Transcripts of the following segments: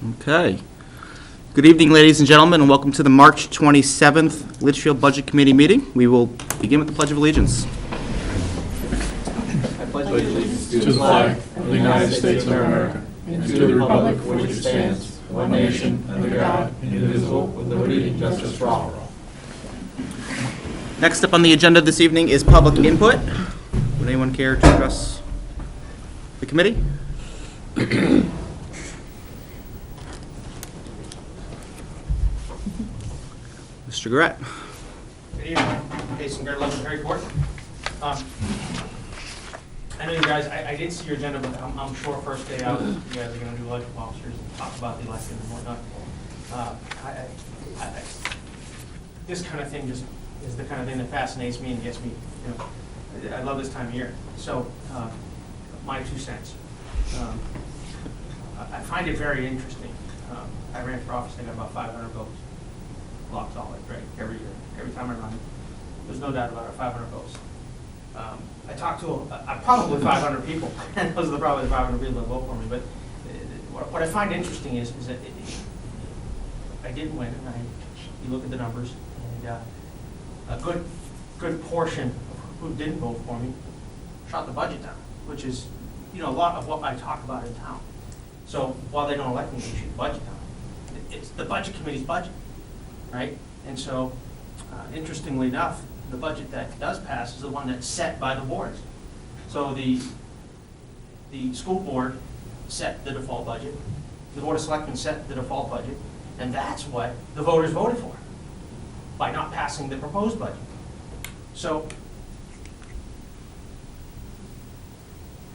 Okay. Good evening, ladies and gentlemen, and welcome to the March 27th Litchfield Budget Committee meeting. We will begin with the Pledge of Allegiance. I pledge allegiance to the flag of the United States of America and to the republic for which it stands, one nation, under God, indivisible, with liberty and justice for all. Next up on the agenda this evening is public input. Would anyone care to address the committee? Mr. Garrett. Good evening. Jason Garrett, 11 Perry Court. I know you guys, I did see your agenda, but I'm sure first day out, you guys are going to do elected officers and talk about the election and whatnot. This kind of thing just is the kind of thing that fascinates me and gets me, I love this time of year. So, my 2 cents. I find it very interesting. I ran for office, I got about 500 votes. Lock solid, right, every year. Every time I run, there's no doubt about it, 500 votes. I talked to probably 500 people, and those are probably the 500 people that vote for me, but what I find interesting is that I didn't win, and you look at the numbers, and a good portion of who didn't vote for me shot the budget down, which is, a lot of what I talk about in town. So while they don't elect me, they shoot the budget down. It's the budget committee's budget. Right? And so, interestingly enough, the budget that does pass is the one that's set by the boards. So the school board set the default budget, the Board of Selectmen set the default budget, and that's what the voters voted for by not passing the proposed budget. So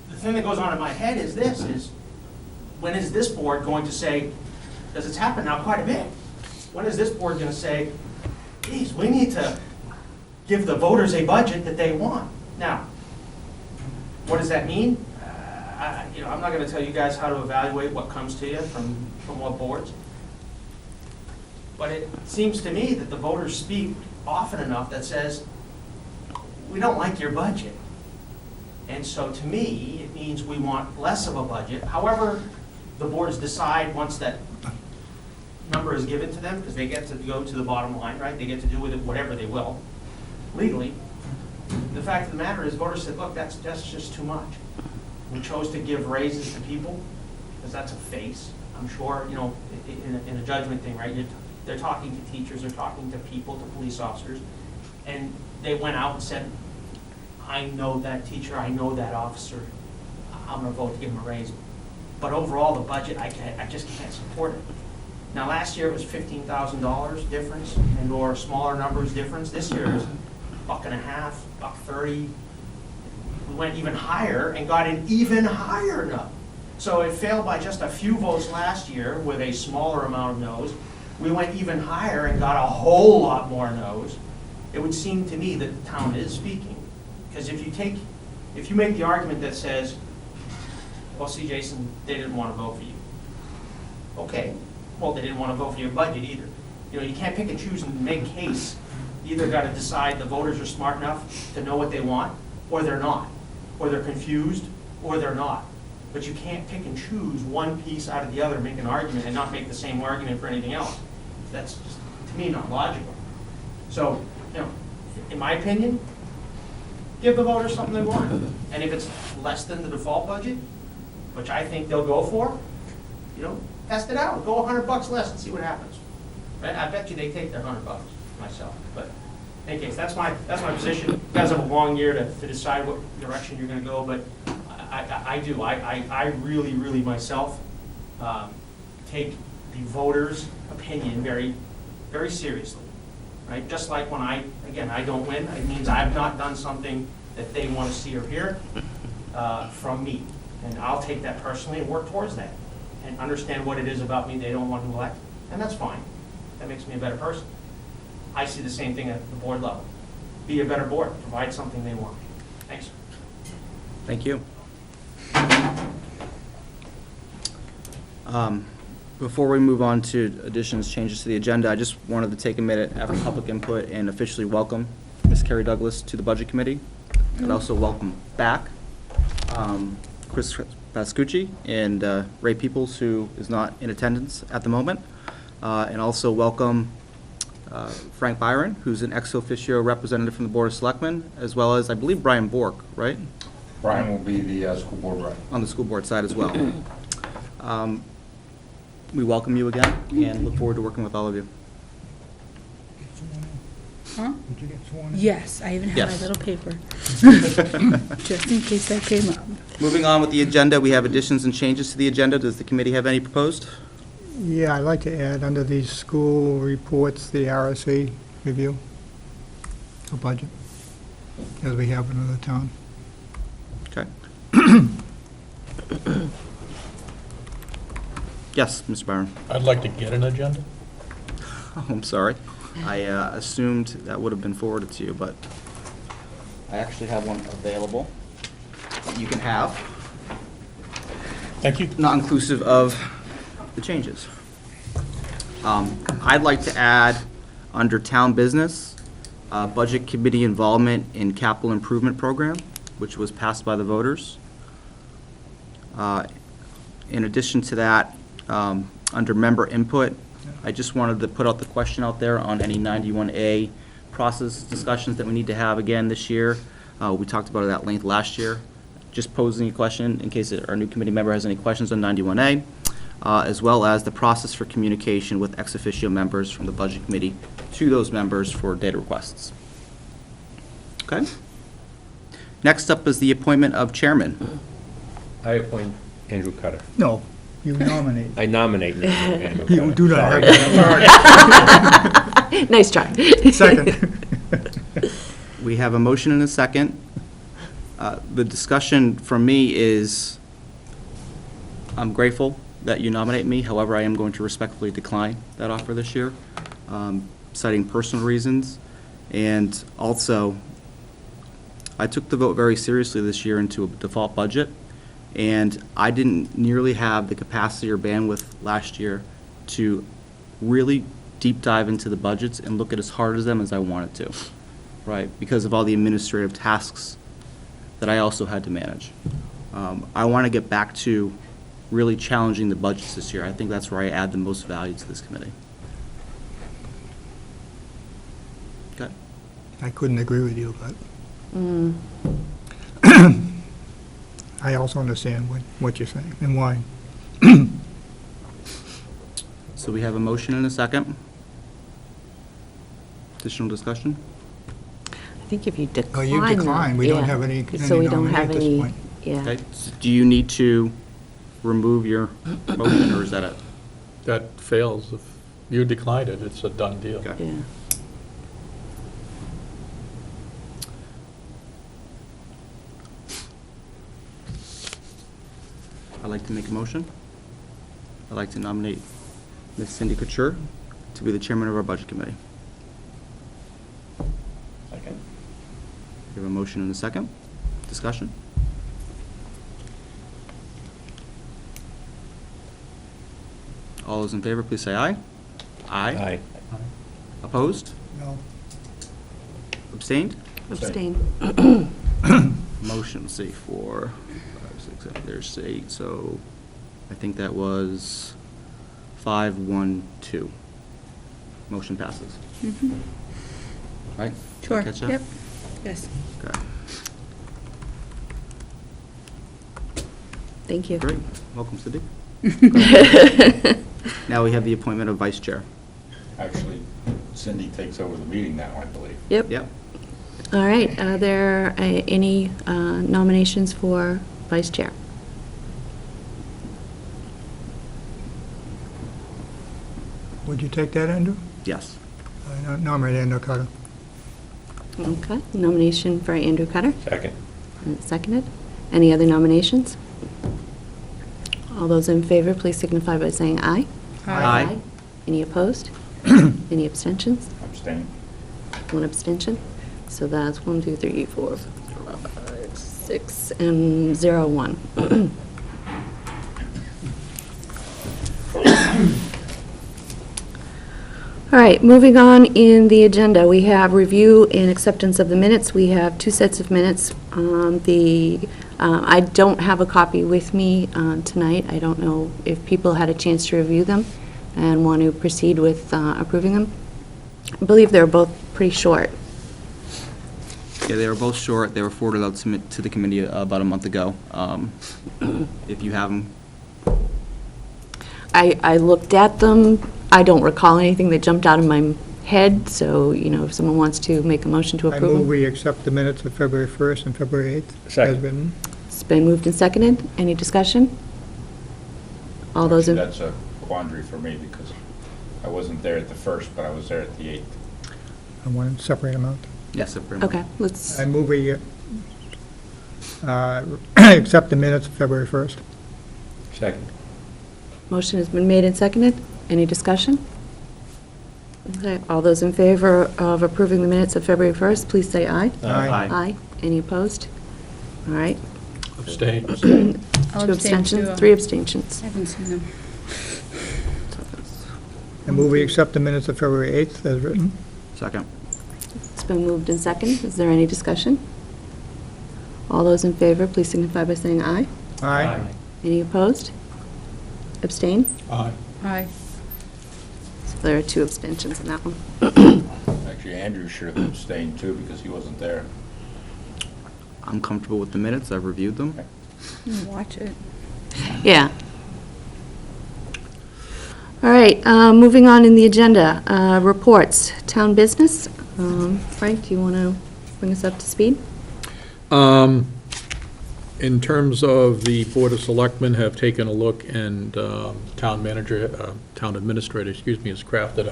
the thing that goes on in my head is this, is when is this board going to say, because it's happened now quite a bit, when is this board going to say, geez, we need to give the voters a budget that they want? Now, what does that mean? I'm not going to tell you guys how to evaluate what comes to you from what boards. But it seems to me that the voters speak often enough that says, we don't like your budget. And so to me, it means we want less of a budget. However, the boards decide once that number is given to them, because they get to go to the bottom line, right? They get to do with it whatever they will, legally. The fact of the matter is, voters said, look, that's just too much. We chose to give raises to people, because that's a face. I'm sure, in a judgment thing, right? They're talking to teachers, they're talking to people, to police officers, and they went out and said, I know that teacher, I know that officer, I'm going to vote to give him a raise. But overall, the budget, I just can't support it. Now, last year it was $15,000 difference and or smaller numbers difference. This year is $1.50, $1.30. We went even higher and got an even higher number. So it failed by just a few votes last year with a smaller amount of no's. We went even higher and got a whole lot more no's. It would seem to me that the town is speaking. Because if you make the argument that says, well, see, Jason, they didn't want to vote for you. Okay. Well, they didn't want to vote for your budget either. You can't pick and choose and make a case. You either got to decide the voters are smart enough to know what they want, or they're not. Or they're confused, or they're not. But you can't pick and choose one piece out of the other, make an argument, and not make the same argument for anything else. That's, just, to me, not logical. So, in my opinion, give the voters something they want. And if it's less than the default budget, which I think they'll go for, test it out. Go $100 less and see what happens. Right? I bet you they take their $100 myself. But in any case, that's my position. You guys have a long year to decide what direction you're going to go. But I do. I really, really myself take the voters' opinion very, very seriously. Right? Just like when I don't win, it means I've not done something that they want to see or hear from me, and I'll take that personally and work towards that. And understand what it is about me they don't want to elect. And that's fine. That makes me a better person. I see the same thing at the board level. Be a better board. Provide something they want. Thanks. Thank you. Before we move on to additions, changes to the agenda, I just wanted to take a minute after public input and officially welcome Ms. Carrie Douglas to the Budget Committee. And also welcome back Chris Pascucci and Ray Peoples, who is not in attendance at the moment. And also welcome Frank Byron, who's an ex officio representative from the Board of Selectmen, as well as, I believe, Brian Bork, right? Brian will be the school board rep. On the school board side as well. We welcome you again and look forward to working with all of you. Huh? Did you get sworn in? Yes, I even have Yes. my little paper. Just in case that came up. Moving on with the agenda, we have additions and changes to the agenda. Does the committee have any proposed? Yeah, I'd like to add under these school reports, the RSA review, a budget, as we have in another town. Okay. Yes, Mr. Byron. I'd like to get an agenda. Oh, I'm sorry. I assumed that would have been forwarded to you, but I actually have one available that you can have, Thank you. not inclusive of the changes. I'd like to add, under town business, budget committee involvement in capital improvement program, which was passed by the voters. In addition to that, under member input, I just wanted to put out the question out there on any 91A process discussions that we need to have again this year. We talked about it at length last year. Just posing a question in case our new committee member has any questions on 91A, as well as the process for communication with ex officio members from the budget committee to those members for data requests. Okay? Next up is the appointment of chairman. I appoint Andrew Cutter. No, you nominate. I nominate Andrew You Cutter. do not have that authority. Nice try. Second. We have a motion and a second. The discussion from me is, I'm grateful that you nominate me. However, I am going to respectfully decline that offer this year, citing personal reasons. And also, I took the vote very seriously this year into a default budget, and I didn't nearly have the capacity or bandwidth last year to really deep dive into the budgets and look at as hard at them as I wanted to, right? Because of all the administrative tasks that I also had to manage. I want to get back to really challenging the budgets this year. I think that's where I add the most value to this committee. Okay. I couldn't agree with you, but Mm. I also understand what you're saying and why. So we have a motion and a second. Additional discussion? I think if you decline. Oh, you decline. We don't yeah. have any So we don't nominee have at this any, point. yeah. Okay. So do you need to remove your motion, or is that it? That fails. If you declined it, it's a done deal. Okay. Yeah. I'd like to make a motion. I'd like to nominate Ms. Cindy Couture to be the chairman of our budget committee. Second. We have a motion and a second. Discussion? All those in favor, please say aye. Aye. Opposed? No. Abstained? Abstain. Motion, let's see, 4, 5, 6, 7, there's 8, so I think that was 5, 1, 2. Motion passes. Right? Sure, Catch up? yep, yes. Okay, Thank you. great. Welcome, Cindy. Now we have the appointment of vice chair. Actually, Cindy takes over the meeting now, I believe. Yep. Yep. All right, are there any nominations for vice chair? Would you take that, Andrew? Yes. I nominate Andrew Carter. Okay, nomination for Andrew Cutter, Second. and it's seconded. Any other nominations? All those in favor, please signify by saying aye. Aye. Any opposed? Any abstentions? Abstain. One abstention. So that's 1, 2, 3, 4, 5, 6, and 0, 1. All right, moving on in the agenda, we have review and acceptance of the minutes. We have 2 sets of minutes. The I don't have a copy with me tonight. I don't know if people had a chance to review them and want to proceed with approving them. I believe they're both pretty short. Yeah, they were both short. They were forwarded out to the committee about a month ago. If you have them. I looked at them. I don't recall anything that jumped out of my head, so, if someone wants to make a motion to I approve move them. we accept the minutes of February 1st and February 8th as Second. written. It's been moved and seconded. Any discussion? All those in... That's a quandary for me because I wasn't there at the 1st, but I was there at the 8th. I want to separate them out. Yes, Okay, let's, I move we accept the minutes of February 1st. Second. motion has been made and seconded. Any discussion? Okay, all those in favor of approving the minutes of February 1st, please say aye. Aye. Aye. Any opposed? All right. Abstain. I'll Two abstain abstentions, too. 3 abstentions. I haven't seen them. I move we accept the minutes of February 8th as written. Second. It's been moved and seconded. Is there any discussion? All those in favor, please signify by saying aye. Aye. Any opposed? Abstain? Aye. Aye. So there are 2 abstentions in that one. Actually, Andrew should have abstained too because he wasn't there. I'm comfortable with the minutes. I've reviewed them. Watch it. Yeah. All right, moving on in the agenda, reports, town business. Frank, do you want to bring us up to speed? In terms of the Board of Selectmen have taken a look and town manager, town administrator, has crafted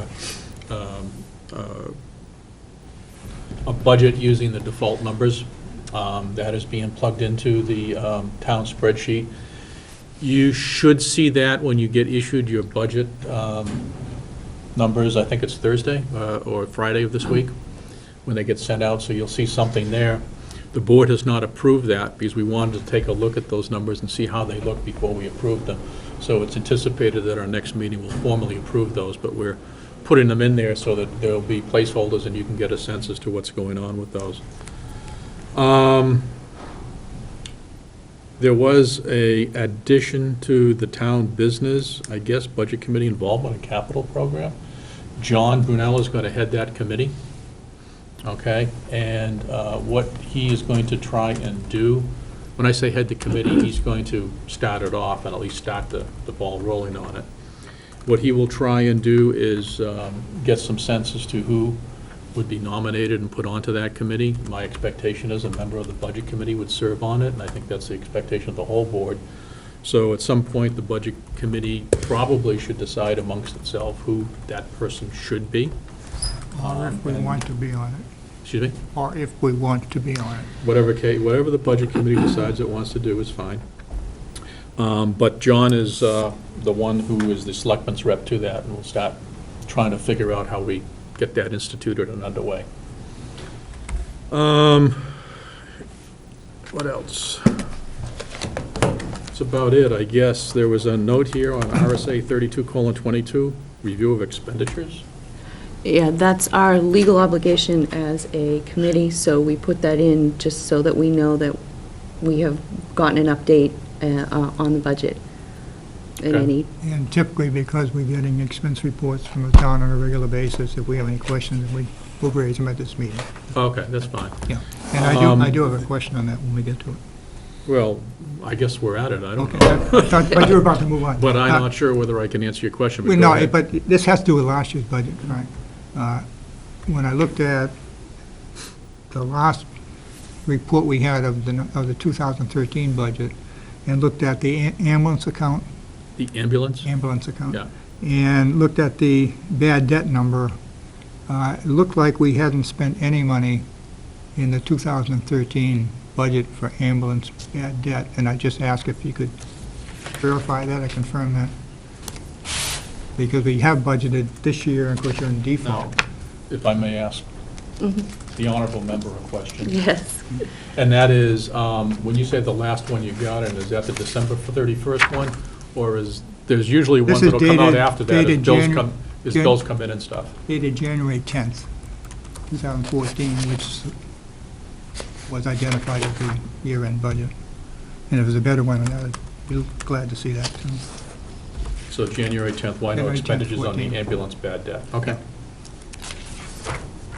a budget using the default numbers that is being plugged into the town spreadsheet. You should see that when you get issued your budget numbers. I think it's Thursday or Friday of this week when they get sent out, so you'll see something there. The board has not approved that because we wanted to take a look at those numbers and see how they look before we approve them. So it's anticipated that our next meeting will formally approve those, but we're putting them in there so that there'll be placeholders and you can get a sense as to what's going on with those. There was a addition to the town business, I guess, budget committee involvement in capital program. John Brunel is going to head that committee. Okay, and what he is going to try and do, when I say head the committee, he's going to start it off and at least start the ball rolling on it. What he will try and do is get some sense as to who would be nominated and put onto that committee. My expectation is a member of the budget committee would serve on it, and I think that's the expectation of the whole board. So at some point, the budget committee probably should decide amongst itself who that person should be. Or if we want to be on it. Excuse me? Or if we want to be on it. Whatever the budget committee decides it wants to do is fine. But John is the one who is the selectman's rep to that, and we'll start trying to figure out how we get that instituted and underway. What else? That's about it, I guess. There was a note here on RSA 32:22, review of expenditures. Yeah, that's our legal obligation as a committee, so we put that in just so that we know that we have gotten an update on the budget. And Okay. any, And typically, because we're getting expense reports from the town on a regular basis, if we have any questions, we'll raise them at this meeting. Okay, that's fine. Yeah. And I do have a question on that when we get to it. Well, I guess we're at it, I don't Okay, know. I thought, but you were about to move on. But I'm not sure whether I can answer your question, but Well, go no, ahead. but this has to do with last year's budget, right? When I looked at the last report we had of the 2013 budget and looked at the ambulance account, The ambulance? yeah, Yeah. and looked at the bad debt number, it looked like we hadn't spent any money in the 2013 budget for ambulance bad debt, and I just asked if you could verify that or confirm that. Because we have budgeted this year, and of course, you're in default. If I may ask the honorable member a question. yes. And that is, when you say the last one you got, and is that the December 31st one? Or there's usually This ones is that'll come out dated- after that dated as bills come in and stuff. Dated January 10th, 2014, which was identified as the year-end budget. And if there's a better one, I'd be glad to see that, too. So January 10th, why no January 10th, expenditures on 14. the ambulance bad debt? Okay.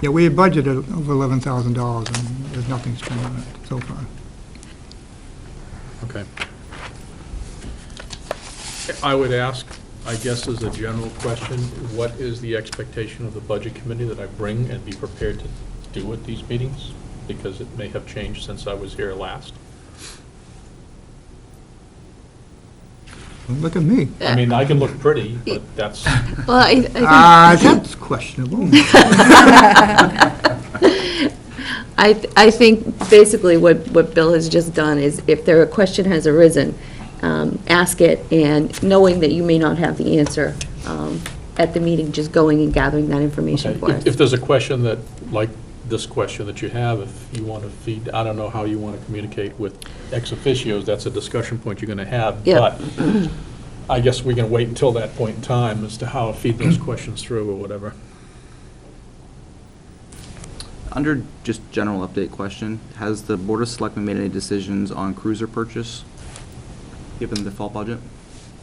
Yeah, we had budgeted over $11,000, and there's nothing spent on it so far. Okay. I would ask, I guess as a general question, what is the expectation of the budget committee that I bring and be prepared to do at these meetings? Because it may have changed since I was here last. Don't look at me. I mean, I can look pretty, but that's, Well, I think That's questionable. I think basically what Bill has just done is if a question has arisen, ask it, and knowing that you may not have the answer at the meeting, just going and gathering that information for us. if there's a question that, like this question that you have, if you want to feed, I don't know how you want to communicate with ex officios, that's a discussion point you're going to have. Yeah. But I guess we can wait until that point in time as to how to feed those questions through or whatever. Under just general update question, has the Board of Selectmen made any decisions on cruiser purchase, given the default budget?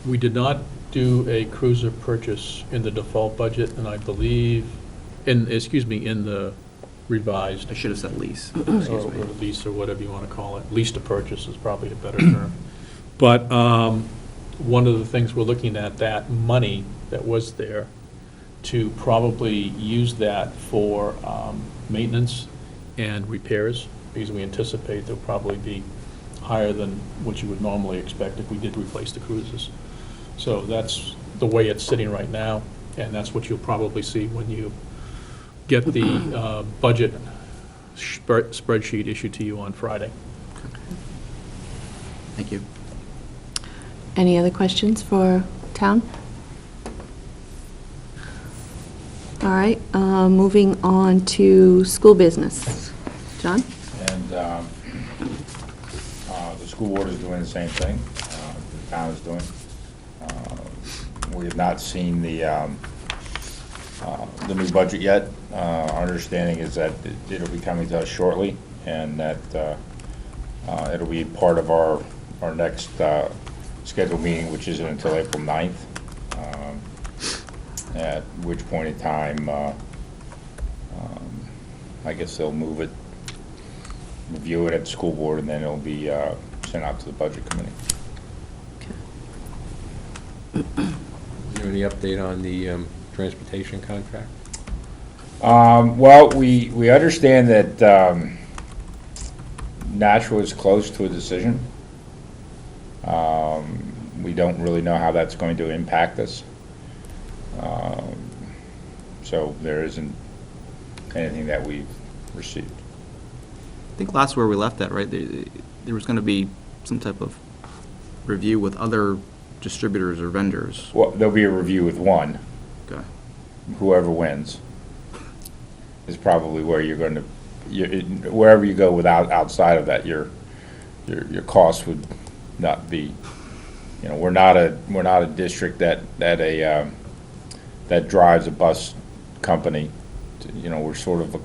We did not do a cruiser purchase in the default budget, and I believe, in the revised. I should have said lease. Or Excuse me. lease, or whatever you want to call it. Lease to purchase is probably a better term. But one of the things we're looking at, that money that was there, to probably use that for maintenance and repairs, because we anticipate they'll probably be higher than what you would normally expect if we did replace the cruises. So that's the way it's sitting right now, and that's what you'll probably see when you get the budget spreadsheet issued to you on Friday. Thank you. Any other questions for town? All right, moving on to school business. John? And the school board is doing the same thing, the town is doing. We have not seen the new budget yet. Our understanding is that it'll be coming to us shortly, and that it'll be part of our next scheduled meeting, which isn't until April 9th, at which point in time, I guess they'll move it, review it at the school board, and then it'll be sent out to the budget committee. Is there any update on the transportation contract? Well, we understand that Nashua is close to a decision. We don't really know how that's going to impact us. So there isn't anything that we've received. I think last where we left that, right, there was going to be some type of review with other distributors or vendors. Well, there'll be a review with one. Okay. Whoever wins is probably where you're going to, wherever you go outside of that, your costs would not be, we're not a district that drives a bus company. We're sort of a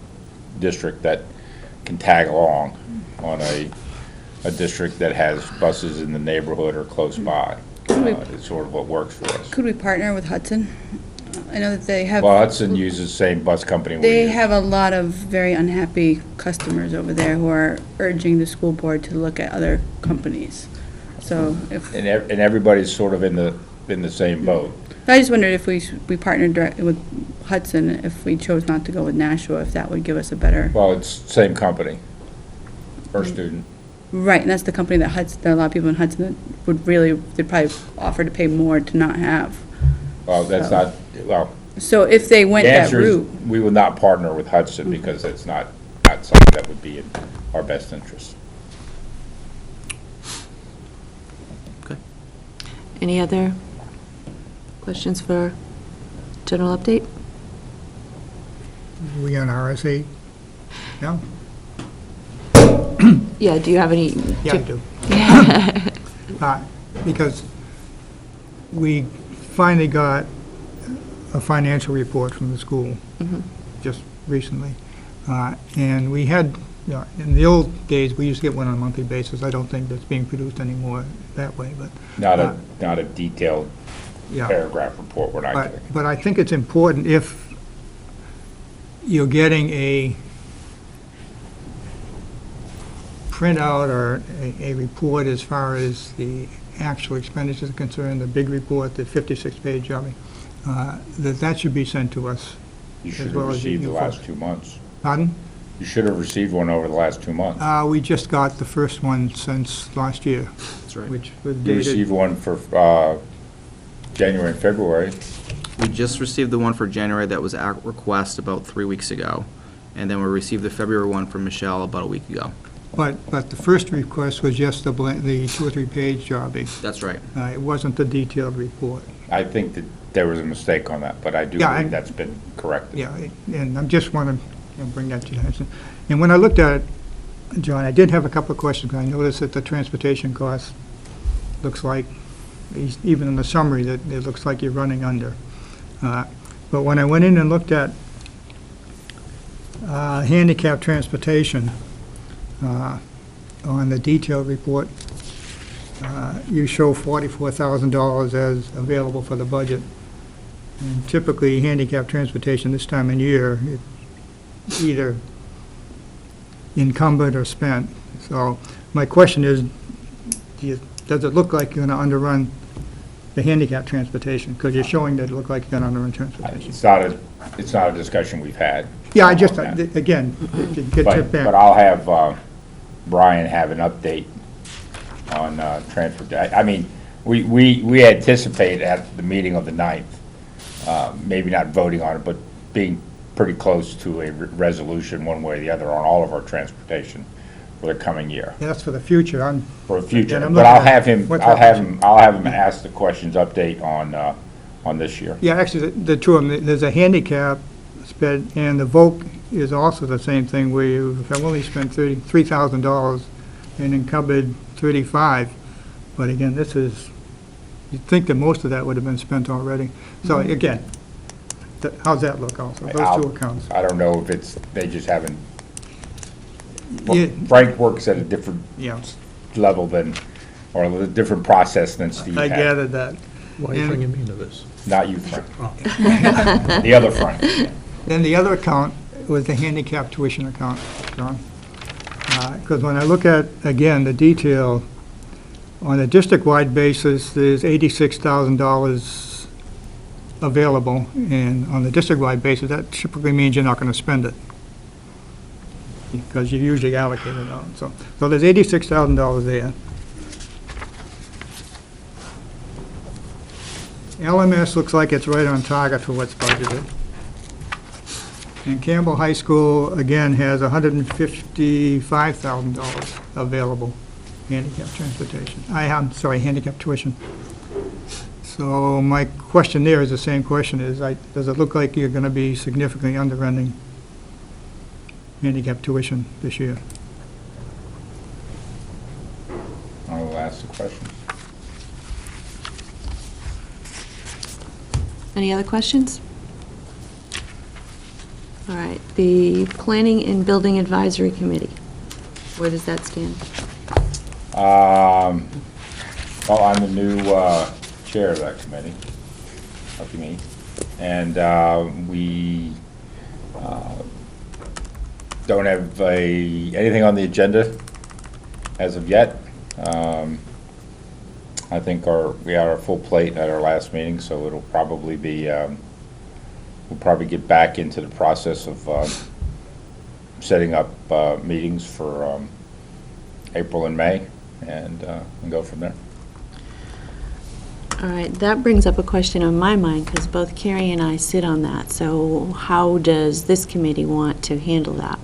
district that can tag along on a district that has buses in the neighborhood or close by. It's sort of what works for us. Could we partner with Hudson? I know that they have. Well, Hudson uses the same bus company we They use. have a lot of very unhappy customers over there who are urging the school board to look at other companies. So if, And everybody's sort of in the same boat. I just wondered if we partnered directly with Hudson, if we chose not to go with Nashua, if that would give us a better. Well, it's the same company, per student. Right, and that's the company that Hudson, there are a lot of people in Hudson that they'd probably offer to pay more to not have. Well, that's So- not, well, So if they went the that answer is, route, we will not partner with Hudson because it's not something that would be in our best interest. Okay. Any other questions for general update? We on RSA? No? Yeah, do you have any? Yeah, I do. Because we finally got a financial report from the school just recently. And we had Yeah, in the old days, we used to get one on a monthly basis. I don't think that's being produced anymore that way, but. Not a detailed Yeah. paragraph report, we're not getting. But I think it's important if you're getting a printout or a report as far as the actual expenditures are concerned, the big report, the 56-page job, that should be sent to us. You should as have well as received the you last folks. 2 months. Pardon? You should have received one over the last 2 months. We just got the first one since last year, That's right. which was You dated. received one for January and February. We just received the one for January that was at request about 3 weeks ago, and then we received the February one from Michelle about a week ago. But the first request was just the 2 or 3 page job. That's right. It wasn't the detailed report. I think that there was a mistake on that, but I do Yeah, believe that's been corrected. Yeah, and I just want to bring that to your attention. And when I looked at it, John, I did have a couple of questions. I noticed that the transportation cost looks like, even in the summary, that it looks like you're running under. But when I went in and looked at handicap transportation on the detailed report, you show $44,000 as available for the budget. And typically, handicap transportation this time of year, it's either encumbered or spent. So my question is, does it look like you're going to underrun the handicap transportation? Because you're showing that it looked like you're going to underrun transportation. It's not a discussion we've had. Yeah, I just, on that. again, to get But back. but I'll have Brian have an update on transport. I mean, we anticipate at the meeting of the 9th, maybe not voting on it, but being pretty close to a resolution one way or the other on all of our transportation for the coming year, Yeah, that's for the future. for the future. And I'm But looking I'll at have him, what's I'll have him ask the questions, update on this year. Yeah, actually, the two of them, there's a handicap sped, and the Voc is also the same thing, where you have only spent $3,000 and encumbered 35. But again, this is, you'd think that most of that would have been spent already. So again, how's that look also, those two accounts? I don't know if it's, they just haven't, Yeah. Frank works at a different Yeah, level than, or a different process than Steve I had. gathered that. Why are you And- bringing me into this? Not you, Frank. Oh. The other Frank. Then the other account was the handicap tuition account, John. Because when I look at, again, the detail, on a district-wide basis, there's $86,000 available, and on the district-wide basis, that typically means you're not going to spend it, because you usually allocate it out. So there's $86,000 there. LMS looks like it's right on target for what's budgeted. And Campbell High School, again, has $155,000 available handicap transportation. I'm sorry, handicap tuition. So my question there is the same question, does it look like you're going to be significantly underrunning handicap tuition this year? I will ask the question. Any other questions? All right, the Planning and Building Advisory Committee, where does that stand? Well, I'm the new chair of that committee, lucky me. And we don't have anything on the agenda as of yet. I think we had our full plate at our last meeting, so it'll probably be, we'll probably get back into the process of setting up meetings for April and May, and go from there. All right, that brings up a question on my mind, because both Carrie and I sit on that. So how does this committee want to handle that?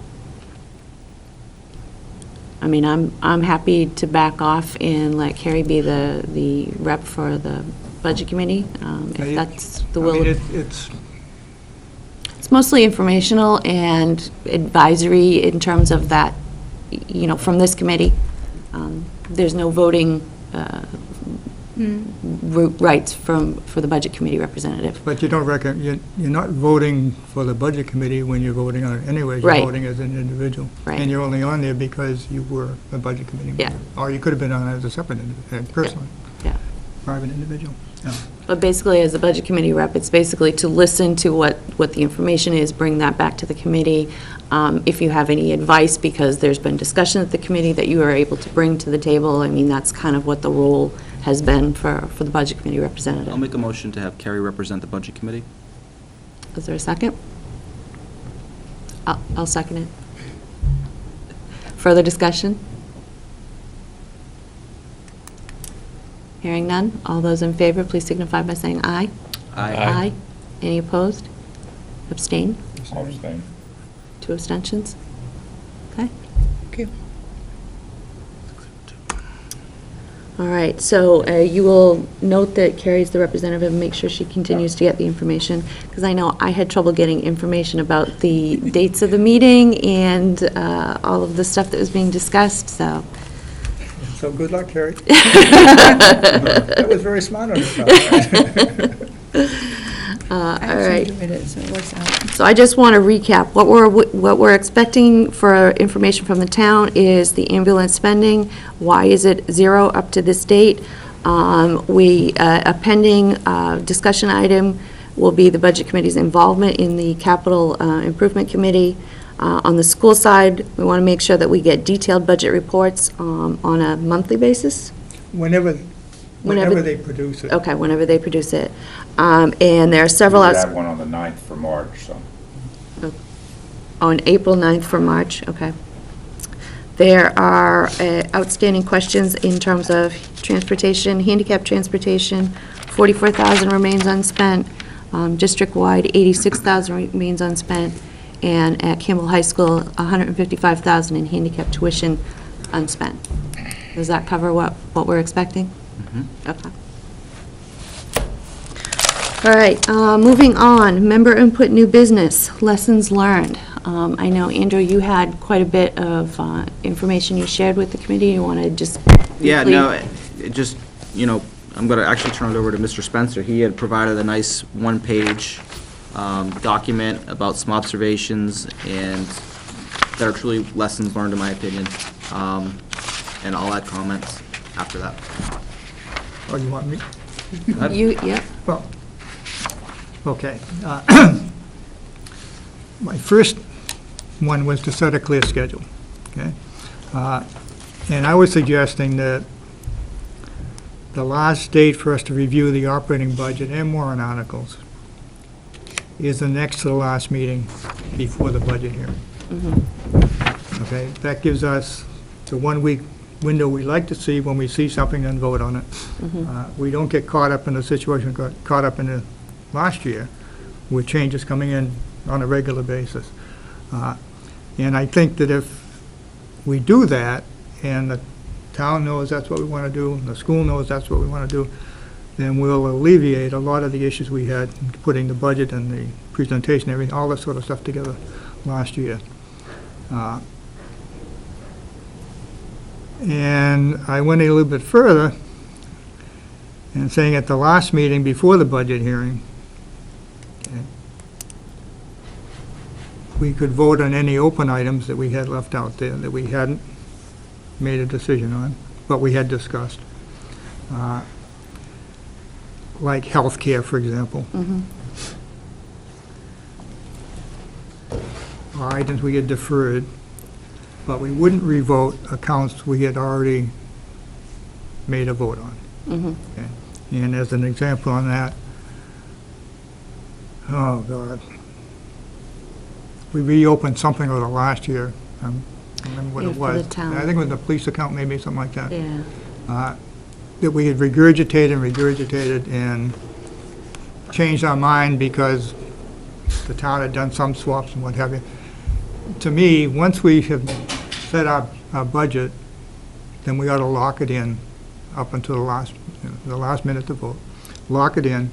I mean, I'm happy to back off and let Carrie be the rep for the Budget Committee, if that's the will. I mean, of- it's, It's mostly informational and advisory in terms of that, you know, from this committee. There's no voting rights for the Budget Committee representative. But you don't you're not voting for the Budget Committee when you're voting on it anyways. Right. You're voting as an individual. Right. And you're only on there because you were a Budget Committee member. Yeah. Or you could have been on as a separate person, Yeah. private individual. Yeah. But basically, as a Budget Committee rep, it's basically to listen to what the information is, bring that back to the committee. If you have any advice, because there's been discussion at the committee that you are able to bring to the table, I mean, that's kind of what the role has been for the Budget Committee representative. I'll make a motion to have Carrie represent the Budget Committee. Is there a second? I'll second it. Further discussion? Hearing none. All those in favor, please signify by saying aye. Aye. Any opposed? Abstain? I'll abstain. 2 abstentions? Okay. Thank you. All right, so you will note that Carrie's the representative and make sure she continues to get the information, because I know I had trouble getting information about the dates of the meeting and all of the stuff that was being discussed, so. So good luck, Carrie. That was very smart on your part. All I have right. some committed, so it works out. So I just want to recap. What we're expecting for information from the town is the ambulance spending. Why is it 0 up to this date? A pending discussion item will be the Budget Committee's involvement in the Capital Improvement Committee. On the school side, we want to make sure that we get detailed budget reports on a monthly basis. Whenever Whenever- they produce it. Okay, whenever they produce it. And there are several. We have one on the 9th for March, so. On April 9th for March, okay. There are outstanding questions in terms of transportation, handicap transportation, 44,000 remains unspent, district-wide, 86,000 remains unspent, and at Campbell High School, 155,000 in handicap tuition unspent. Does that cover what we're expecting? Okay. All right, moving on, member input, new business, lessons learned. I know, Andrew, you had quite a bit of information you shared with the committee. You want to just Yeah, briefly- no, it just, I'm going to actually turn it over to Mr. Spencer. He had provided a nice one-page document about some observations and that are truly lessons learned, in my opinion. And I'll add comments after that. Oh, you want me? Yeah, Well, okay. My first one was to set a clear schedule, okay? And I was suggesting that the last date for us to review the operating budget and warrant articles is the next to the last meeting before the budget hearing. Okay, that gives us the 1-week window we like to see when we see something and vote on it. We don't get caught up in the situation we got caught up in the last year with changes coming in on a regular basis. And I think that if we do that, and the town knows that's what we want to do, and the school knows that's what we want to do, then we'll alleviate a lot of the issues we had in putting the budget and the presentation, everything, all this sort of stuff together last year. And I went a little bit further and saying at the last meeting before the budget hearing, okay, we could vote on any open items that we had left out there that we hadn't made a decision on, but we had discussed. Like health care, for example. Or items we had deferred, but we wouldn't revote accounts we had already made a vote on. Okay. And as an example on that, oh, God. We reopened something over the last year. I don't remember what Yeah, it for was. the town. I think it was the police account, maybe, something like that. yeah. That we had regurgitated and changed our mind because the town had done some swaps and what have you. To me, once we have set our budget, then we ought to lock it in up until the last minute to vote. Lock it in,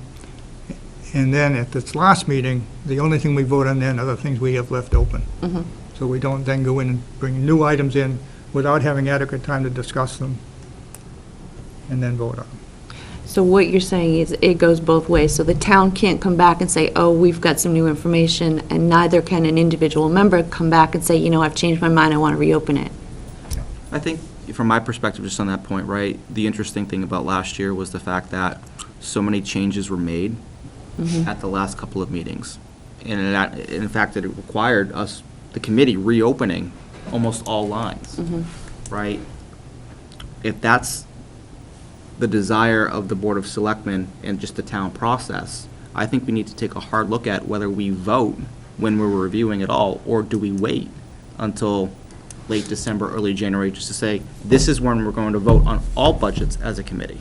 and then at this last meeting, the only thing we vote on then are the things we have left open. So we don't then go in and bring new items in without having adequate time to discuss them and then vote on them. So what you're saying is it goes both ways. So the town can't come back and say, oh, we've got some new information, and neither can an individual member come back and say, you know, I've changed my mind, I want to reopen it. I think, from my perspective, just on that point, right, the interesting thing about last year was the fact that so many changes were made at the last couple of meetings. And that, in fact, it required us, the committee, reopening almost all lines, right? If that's the desire of the Board of Selectmen and just the town process, I think we need to take a hard look at whether we vote when we're reviewing it all, or do we wait until late December, early January, just to say, this is when we're going to vote on all budgets as a committee.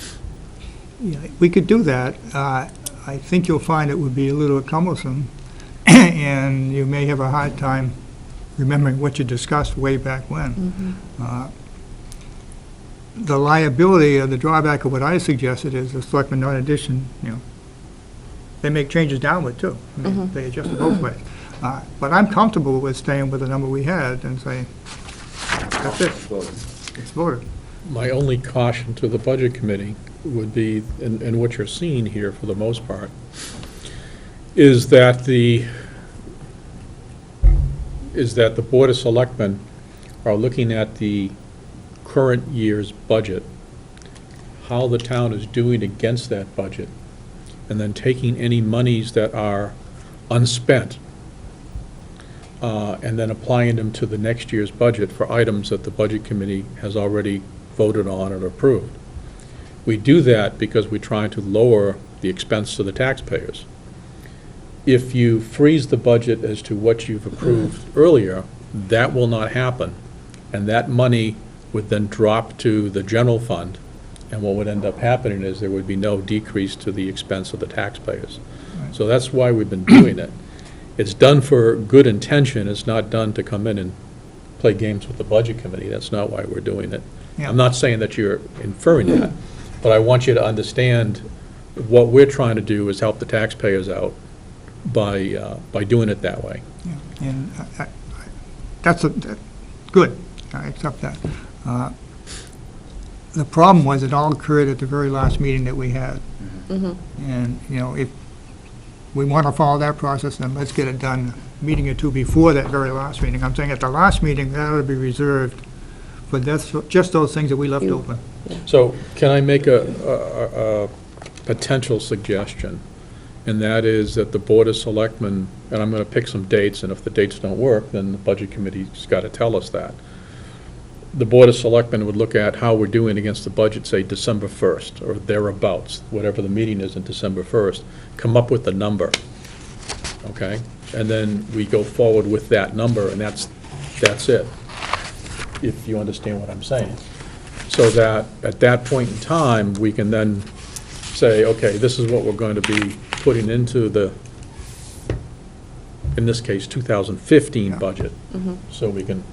Yeah, we could do that. I think you'll find it would be a little cumbersome, and you may have a hard time remembering what you discussed way back when. The liability or the drawback of what I suggested is the selectmen, not addition, they make changes downward too. I mean, they adjust it both ways. But I'm comfortable with staying with the number we had and saying, that's it. It's voted. My only caution to the Budget Committee would be, and what you're seeing here for the most part, is that the Board of Selectmen are looking at the current year's budget, how the town is doing against that budget, and then taking any monies that are unspent and then applying them to the next year's budget for items that the Budget Committee has already voted on and approved. We do that because we're trying to lower the expense to the taxpayers. If you freeze the budget as to what you've approved earlier, that will not happen, and that money would then drop to the general fund, and what would end up happening is there would be no decrease to the expense of the taxpayers. So that's why we've been doing it. It's done for good intention, it's not done to come in and play games with the Budget Committee. That's not why we're doing it. Yeah. I'm not saying that you're inferring that, but I want you to understand what we're trying to do is help the taxpayers out by doing it that way. Yeah, and that's good. I accept that. The problem was it all occurred at the very last meeting that we had. And, if we want to follow that process, then let's get it done a meeting or two before that very last meeting. I'm saying at the last meeting, that ought to be reserved for just those things that we left open. So can I make a potential suggestion? And that is that the Board of Selectmen, and I'm going to pick some dates, and if the dates don't work, then the Budget Committee's got to tell us that. The Board of Selectmen would look at how we're doing against the budget, say December 1st, or thereabouts, whatever the meeting is in December 1st, come up with the number, okay? And then we go forward with that number, and that's it, if you understand what I'm saying. So that, at that point in time, we can then say, okay, this is what we're going to be putting into the, in this case, 2015 budget, so we can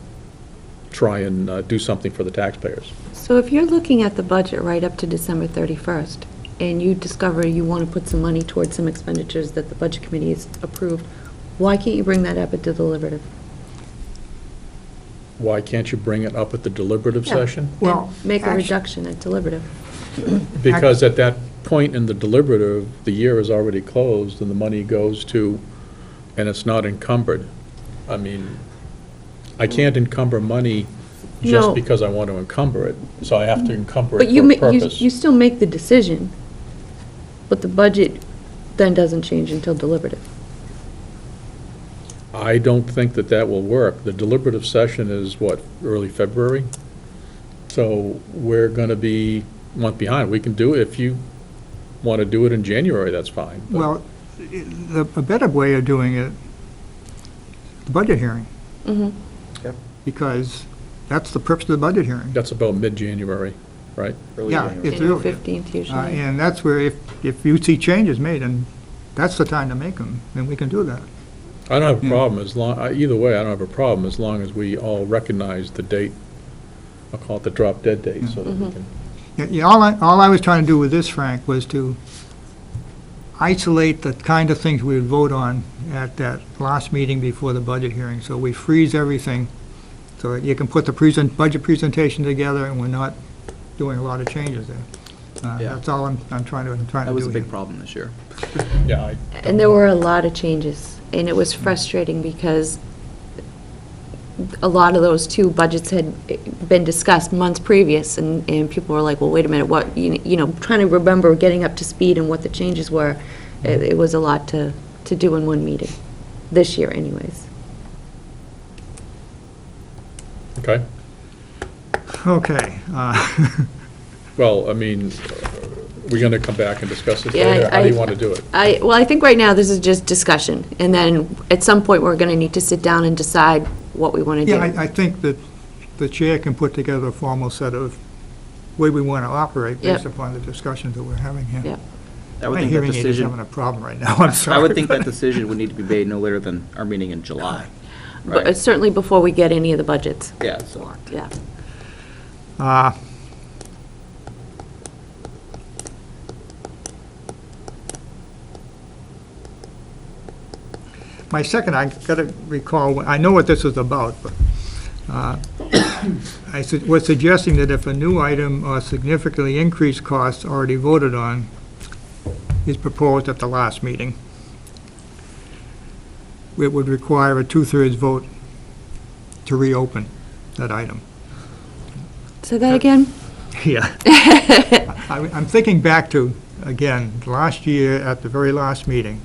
try and do something for the taxpayers. So if you're looking at the budget right up to December 31st, and you discover you want to put some money towards some expenditures that the Budget Committee has approved, why can't you bring that up at the deliberative? Why can't you bring it up at the deliberative Yeah. session? Well, Make a actu- reduction at deliberative. Because at that point in the deliberative, the year is already closed, and the money goes to, and it's not encumbered. I mean, I can't encumber money No. just because I want to encumber it, so I have to encumber But it you for a ma- you purpose. you still make the decision, but the budget then doesn't change until deliberative. I don't think that that will work. The deliberative session is, what, early February? So we're going to be a month behind. We can do it, if you want to do it in January, that's fine. But Well, a better way of doing it, the budget hearing, because that's the purpose of the budget hearing. That's about mid-January, right? Early Yeah, January. it's January early. 15th usually. And that's where, if you see changes made, and that's the time to make them, then we can do that. I don't have a problem as long, either way, I don't have a problem as long as we all recognize the date. I'll call it the drop dead date, so that we can. Yeah, all I was trying to do with this, Frank, was to isolate the kind of things we would vote on at that last meeting before the budget hearing. So we freeze everything, so that you can put the budget presentation together, and we're not doing a lot of changes there. Yeah. That's all I'm trying to do That was a big here. problem this year. Yeah, And there were a lot of changes, and it was frustrating because a lot of those two budgets had been discussed months previous, and people were like, well, wait a minute, what, you know, trying to remember getting up to speed and what the changes were. It was a lot to do in one meeting, this year anyways. okay. Okay. Well, I mean, we're going to come back and discuss this Yeah, later. How do you want to do it? Well, I think right now this is just discussion, and then at some point, we're going to need to sit down and decide what we want to do. Yeah, I think that the chair can put together a formal set of way we want to operate based Yep. upon the discussions that we're having here. Yep. I would My think that hearing aid is having decision, a problem right now, I'm sorry. I would think that decision would need to be made no later than our meeting in July. But Right? certainly before we get any of the budgets. Yeah, so. Yeah. My second, I got to recall, I know what this is about, but was suggesting that if a new item or significantly increased costs already voted on is proposed at the last meeting, it would require a two-thirds vote to reopen that item. Say that again? Yeah. I'm thinking back to, again, last year, at the very last meeting,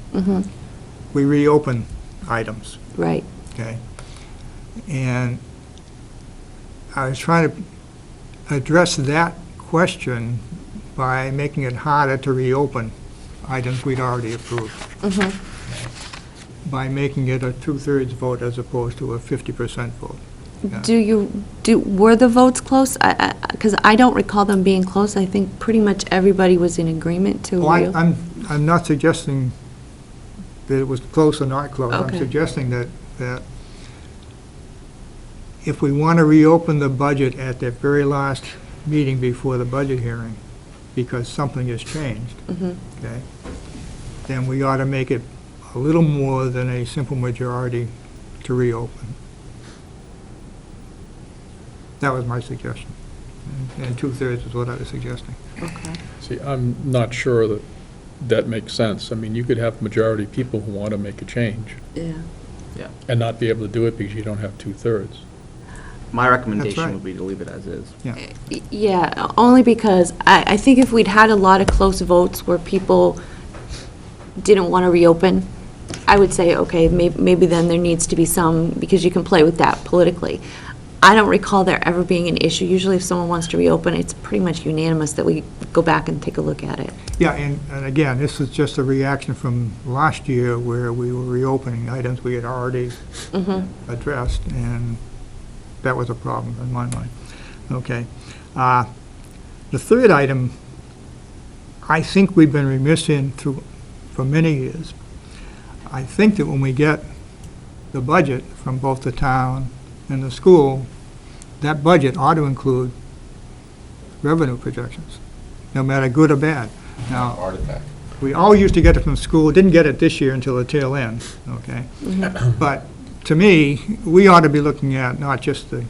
we reopened items, Right. okay? And I was trying to address that question by making it harder to reopen items we'd already approved. By making it a two-thirds vote as opposed to a 50% vote. Yeah. Were the votes close? Because I don't recall them being close. I think pretty much everybody was in agreement to. Well, I'm not suggesting that it was close or not close. I'm Okay. suggesting that if we want to reopen the budget at the very last meeting before the budget hearing, because something has changed, okay, then we ought to make it a little more than a simple majority to reopen. That was my suggestion. And two-thirds is what I was suggesting. Okay. See, I'm not sure that that makes sense. I mean, you could have majority people who want to make a change Yeah. and not be able to do it because you don't have two-thirds. My recommendation right. would be to leave it as is. Yeah, only because I think if we'd had a lot of close votes where people didn't want to reopen, I would say, okay, maybe then there needs to be some, because you can play with that politically. I don't recall there ever being an issue. Usually if someone wants to reopen, it's pretty much unanimous that we go back and take a look at it. Yeah, and again, this is just a reaction from last year where we were reopening items we had already addressed, and that was a problem in my mind. Okay. The third item, I think we've been remiss in for many years. I think that when we get the budget from both the town and the school, that budget ought to include revenue projections, no matter good or bad. Now, Heart attack. we all used to get it from school, didn't get it this year until the tail end, okay? But to me, we ought to be looking at not just the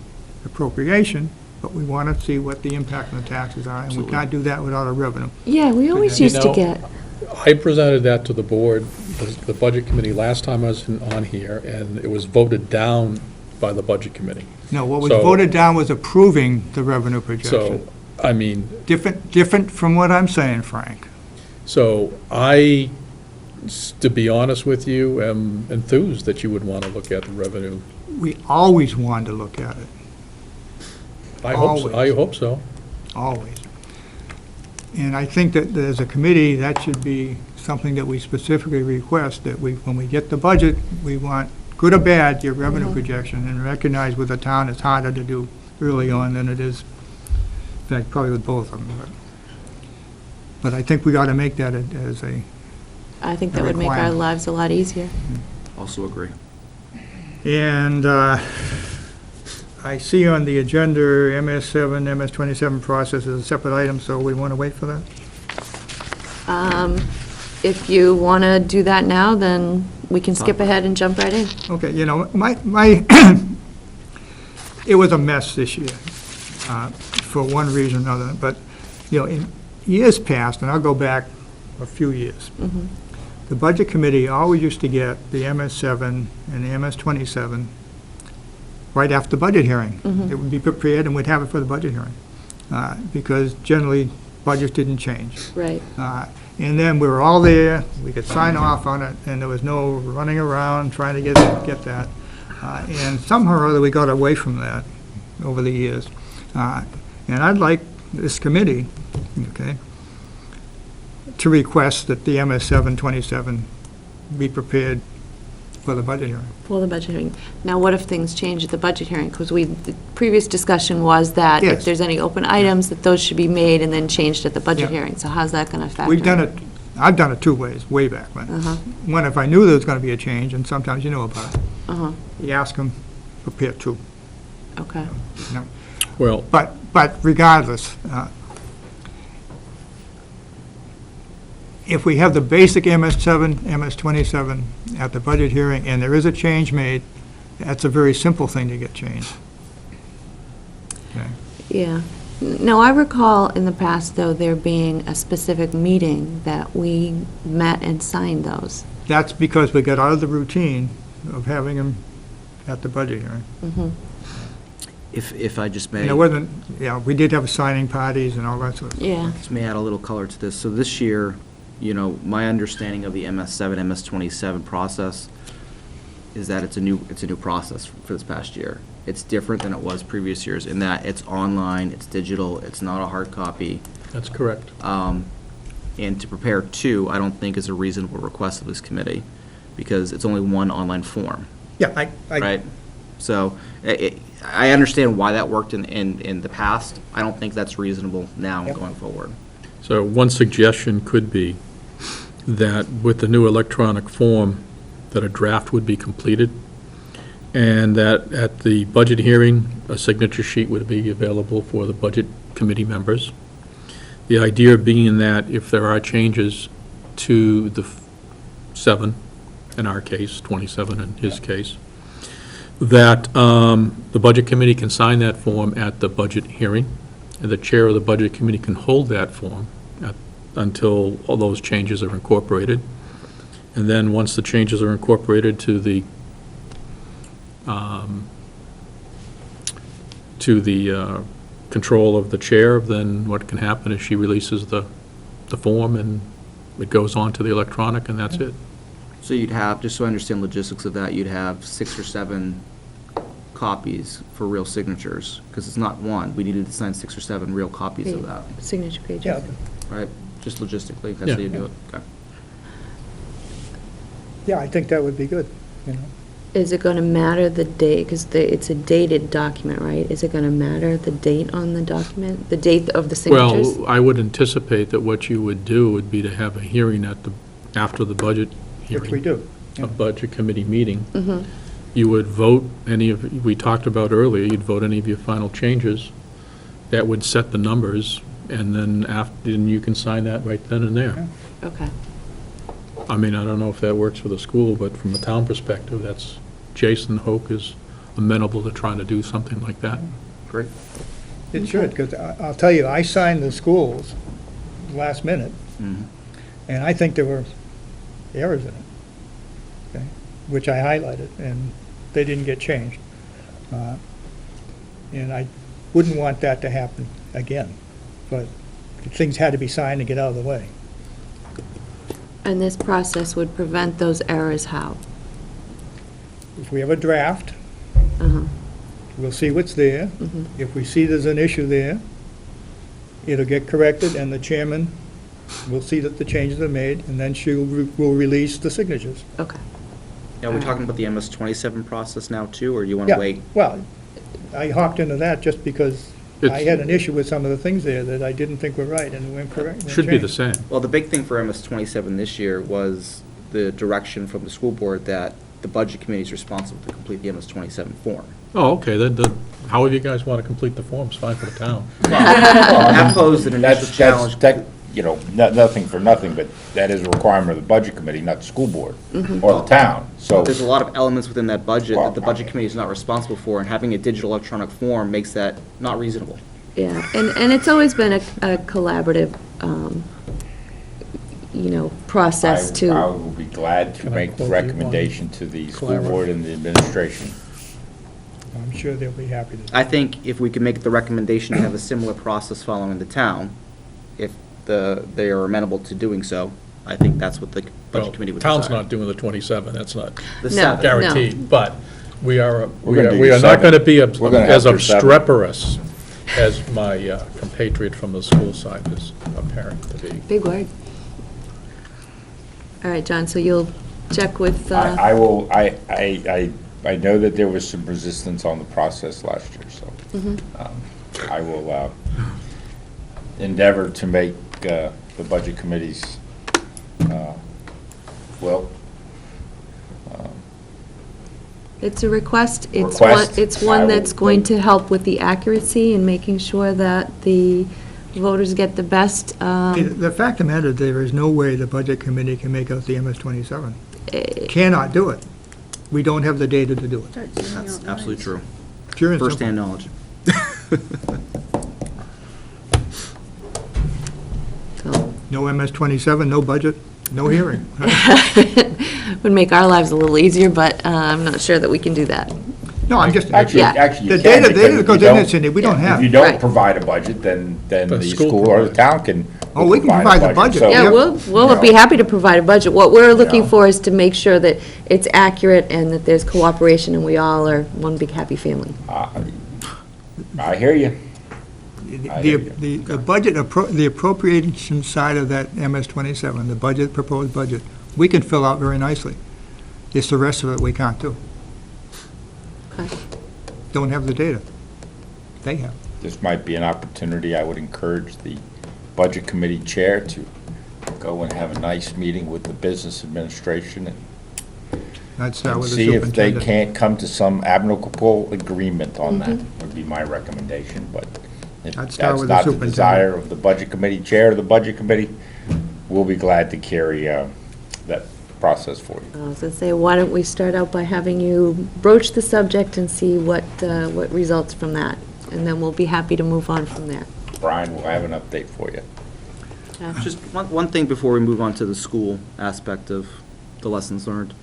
appropriation, but we want to see what the impact on the taxes are, and we Absolutely. can't do that without a revenue. Yeah, we always You used to know, get, I presented that to the board, the budget committee, last time I was on here, and it was voted down by the budget committee. No, what was So- voted down was approving the revenue projection. So, I mean, Different from what I'm saying, Frank. so I, to be honest with you, am enthused that you would want to look at the revenue. We always wanted to look at it, I hope so. I Always. hope so. always. And I think that as a committee, that should be something that we specifically request, that when we get the budget, we want, good or bad, your revenue projection, and recognize with the town, it's harder to do early on than it is, in fact, probably with both of them. But I think we ought to make that as a, I think that would make our requirement. lives a lot easier. Also agree. and I see on the agenda, MS7, MS27 process is a separate item, so we want to wait for that? If you want to do that now, then we can skip ahead and jump right in. Okay, you know, my, it was a mess this year, for one reason or another, but, you know, years past, and I'll go back a few years, the Budget Committee always used to get the MS7 and the MS27 right after the budget hearing. It would be prepared, and we'd have it for the budget hearing, because generally, budgets didn't change. Right. And then we were all there, we could sign off on it, and there was no running around trying to get that. And somehow or other, we got away from that over the years. And I'd like this committee, okay, to request that the MS 727 be prepared for the budget hearing. For the budget hearing. Now, what if things change at the budget hearing? Because the previous discussion was that if Yes. there's any open items, that those should be made and then changed at the budget Yeah. hearing. So how's that going to factor? We've done it, I've done it two ways, way back when. One, if I knew there was going to be a change, and sometimes you know about it, you ask them, prepare two. Okay. You know. Well, But regardless, if we have the basic MS7, MS27 at the budget hearing, and there is a change made, that's a very simple thing to get changed. Okay. Yeah. No, I recall in the past, though, there being a specific meeting that we met and signed those. That's because we got out of the routine of having them at the budget hearing. If I just may. And it wasn't, we did have signing parties and all that sort of stuff. Yeah. Just may add a little color to this. So this year, my understanding of the MS7, MS27 process is that it's a new process for this past year. It's different than it was previous years in that it's online, it's digital, it's not a hard copy. that's correct. And to prepare two, I don't think is a reasonable request of this committee, because it's only one online form, Yeah, right? So I understand why that worked in the past. I don't think that's reasonable now Yep. going forward. So one suggestion could be that with the new electronic form, that a draft would be completed, and that at the budget hearing, a signature sheet would be available for the budget committee members. The idea being that if there are changes to the 7, in our case, 27 in his case, that the budget committee can sign that form at the budget hearing, and the chair of the budget committee can hold that form until all those changes are incorporated. And then, once the changes are incorporated to the control of the chair, then what can happen is she releases the form, and it goes on to the electronic, and that's it. So you'd have, just so I understand logistics of that, you'd have 6 or 7 copies for real signatures, because it's not one. We needed to sign 6 or 7 real copies of that, Signature pages. Yeah, right? Just logistically, that's how you do it. Okay. yeah, I think that would be good, Is it going to matter the date, because it's a dated document, right? Is it going to matter the date on the document, the date of the signatures? Well, I would anticipate that what you would do would be to have a hearing after the budget hearing. which we do. A budget committee meeting. Mhm. You would vote we talked about earlier, you'd vote any of your final changes. That would set the numbers, and then then you can sign that right then and there. Okay. I mean, I don't know if that works for the school, but from the town perspective, Jason Hoke is amenable to trying to do something like that. Great. It should, because I'll tell you, I signed the schools last minute, Mhm. and I think there were errors in it, okay, which I highlighted, and they didn't get changed. And I wouldn't want that to happen again, but things had to be signed to get out of the way. And this process would prevent those errors how? If we have a draft, Uh-huh. we'll see what's there. If we see there's an issue there, it'll get corrected, and the chairman will see that the changes are made, and then will release the signatures. Okay. Now, are we talking about the MS27 process now, too, or do you want Yeah, to wait? well, I hopped into that just because I It's- had an issue with some of the things there that I didn't think were right and were incorrect. Should be the same. Well, the big thing for MS27 this year was the direction from the school board that the budget committee is responsible to complete the MS27 form. Oh, okay, then, however you guys want to complete the forms, fine for the town. That posed an initial That's, challenge. nothing for nothing, but that is a requirement of the budget committee, not the school board, or the town, so. There's a lot of elements within that budget Well, that the budget committee is not responsible for, and having a digital electronic form makes that not reasonable. Yeah, and it's always been a collaborative, process I to, will be glad to Can I make the quote you on recommendation to the school collaborative? board and the administration. I'm sure they'll be happy to. I think if we could make the recommendation to have a similar process following the town, if they are amenable to doing so, I think that's what the Well, budget committee would decide. town's not doing the 27, that's not The No. 7th. guaranteed, but we are We're gonna do we the are not going to 7th. be We're gonna as have your 7th. obstreperous as my compatriot from the school side is apparent to be. big word. All right, John, so you'll check with, I will, I know that there was some resistance on the process last year, so I will endeavor to make the budget committee's will. it's a request. Request. It's I one will- that's going to help with the accuracy and making sure that the voters get the best, The fact of the matter, there is no way the budget committee can make out the MS-27. Cannot do it. We don't have the data to do it. That's absolutely true. Pure and simple. First-hand knowledge. so, No MS-27, no budget, no hearing. would make our lives a little easier, but I'm not sure that we can do that. No, I'm just, Actually, Yeah. actually, you the can, data because that if goes you in there, don't, Cindy, we don't if have. you don't Right. provide a budget, then The the school school or the provides. town can. Oh, we can provide the budget. So, Yeah, Yep. we'll be happy to provide a budget. What we're looking Yeah. for is to make sure that it's accurate and that there's cooperation and we all are one big happy family. I hear you. I hear The budget, the appropriation side of that MS-27, the budget, proposed budget, we can fill out very nicely. It's the rest of it we can't do. Okay. Don't have the data. They have. This might be an opportunity. I would encourage the budget committee chair to go and have a nice meeting with the business administration I'd start and with the see if they superintendent. can't come to some amicable agreement on that, would be my recommendation, but if I'd start that's with the not the superintendent. desire of the budget committee, chair of the budget committee, we'll be glad to carry that process for you. I was going to say, why don't we start out by having you broach the subject and see what results from that? And then we'll be happy to move on from there. Brian will have an update for you. Just one thing before we move on to the school aspect of the lessons learned.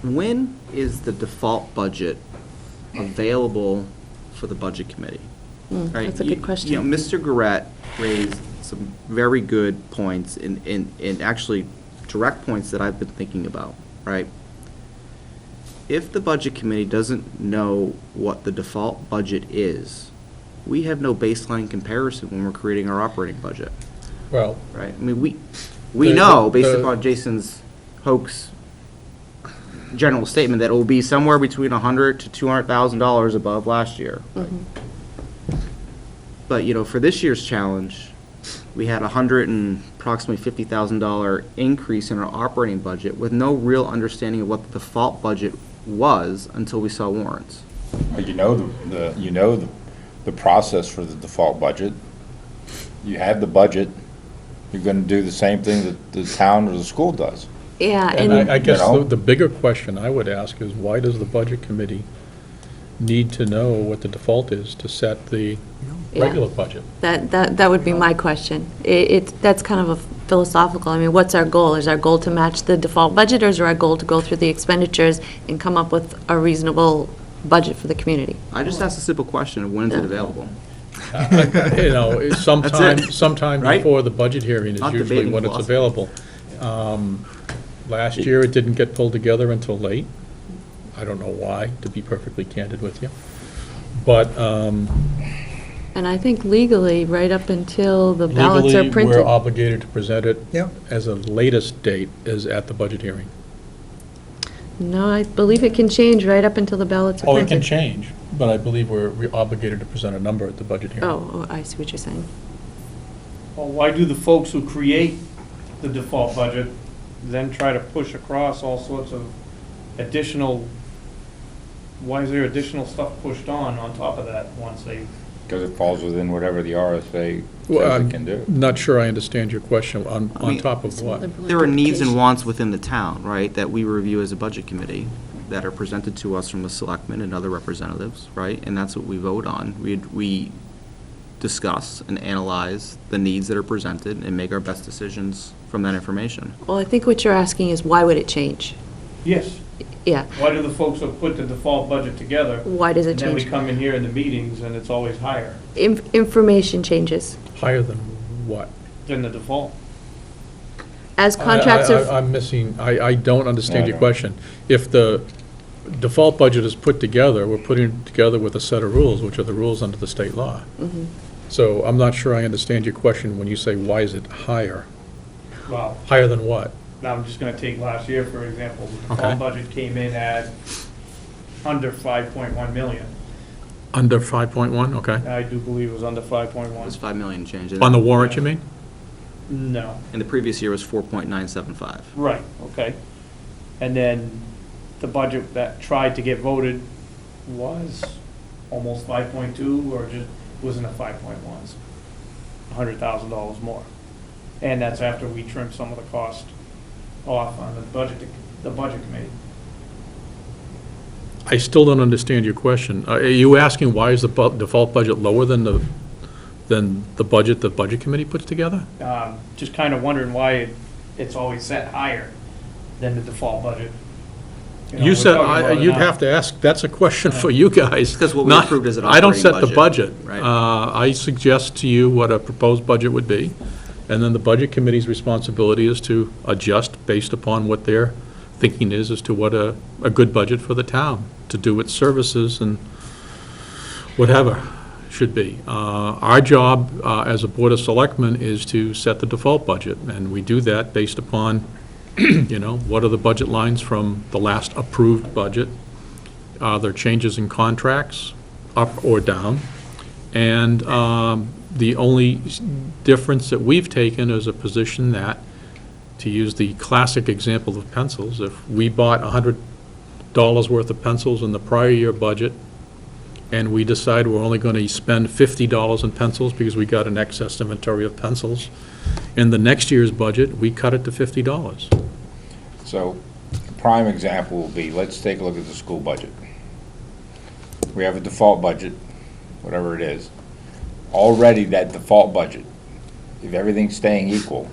When is the default budget available for the budget committee? Right, That's a good question. You know, Mr. Garrett raised some very good points and actually direct points that I've been thinking about, right? If the budget committee doesn't know what the default budget is, we have no baseline comparison when we're creating our operating budget, Well, right? I mean, we The- know, based the- upon Jason's hoax general statement, that it will be somewhere between $100,000 to $200,000 above last year. But, you know, for this year's challenge, we had approximately $50,000 increase in our operating budget with no real understanding of what the default budget was until we saw warrants. You know the process for the default budget. You have the budget, you're gonna do the same thing that the town or the school does. Yeah, and and I guess You know? the bigger question I would ask is, why does the budget committee need to know what the default is to set the Yeah. regular budget? that would be my question. That's kind of a philosophical, I mean, what's our goal? Is our goal to match the default budget, or is our goal to go through the expenditures and come up with a reasonable budget for the community? I just asked a simple question of when is it available? You know, sometime right? before the budget hearing is Not usually debating when it's philosophy. available. Last year, it didn't get pulled together until late. I don't know why, to be perfectly candid with you. But And I think legally, right up until the ballots are legally, printed. we're obligated to present it Yep. as a latest date is at the budget hearing. No, I believe it can change right up until the ballots are Oh, printed. it can change, but I believe we're obligated to present a number at the budget hearing. Oh, I see what you're saying. Well, why do the folks who create the default budget then try to push across all sorts of additional, why is there additional stuff pushed on top of that once they, Because it falls within whatever the RSA Well, says I'm it can do. not sure I understand your question. I On mean, top of what? There are needs and wants within the town, right, that we review as a budget committee, that are presented to us from the selectmen and other representatives, right? And that's what we vote on. We discuss and analyze the needs that are presented and make our best decisions from that information. Well, I think what you're asking is why would it change? Yes. Yeah, Why do the folks who put the default budget together? why does it And then we change? come in here in the meetings and it's always higher Information changes. Higher than what? than the default. As contracts are. I'm missing, I don't understand your No. question. If the default budget is put together, we're putting it together with a set of rules, which are the rules under the state law. Mhm. So I'm not sure I understand your question when you say, why is it higher? Well, Higher than what? now I'm just gonna take last year, for example. The Okay. default budget came in at under 5.1 million. Under 5.1, okay. I do believe it was under It 5.1. was 5 million change. On the warrant, you mean? No, And the previous year was 4.975. right, okay. And then the budget that tried to get voted was almost 5.2, or just, wasn't a 5.1, $100,000 more. And that's after we trimmed some of the cost off on the budget committee. I still don't understand your question. Are you asking why is the default budget lower than the budget the budget committee puts together? Just kind of wondering why it's always set higher than the default budget. know, You we're said, talking about it you'd now. have to ask, that's a question for you guys. Because what we not- approved is an I don't operating set the budget. budget, right. I suggest to you what a proposed budget would be, and then the budget committee's responsibility is to adjust based upon what their thinking is as to what a good budget for the town, to do its services and whatever should be. Our job as a Board of Selectmen is to set the default budget, and we do that based upon, what are the budget lines from the last approved budget? Are there changes in contracts, up or down? And the only difference that we've taken is a position that, to use the classic example of pencils, if we bought $100 worth of pencils in the prior year budget, and we decide we're only going to spend $50 in pencils because we got an excess inventory of pencils, in the next year's budget, we cut it to $50. So, a prime example will be, let's take a look at the school budget. We have a default budget, whatever it is. Already that default budget, if everything's staying equal,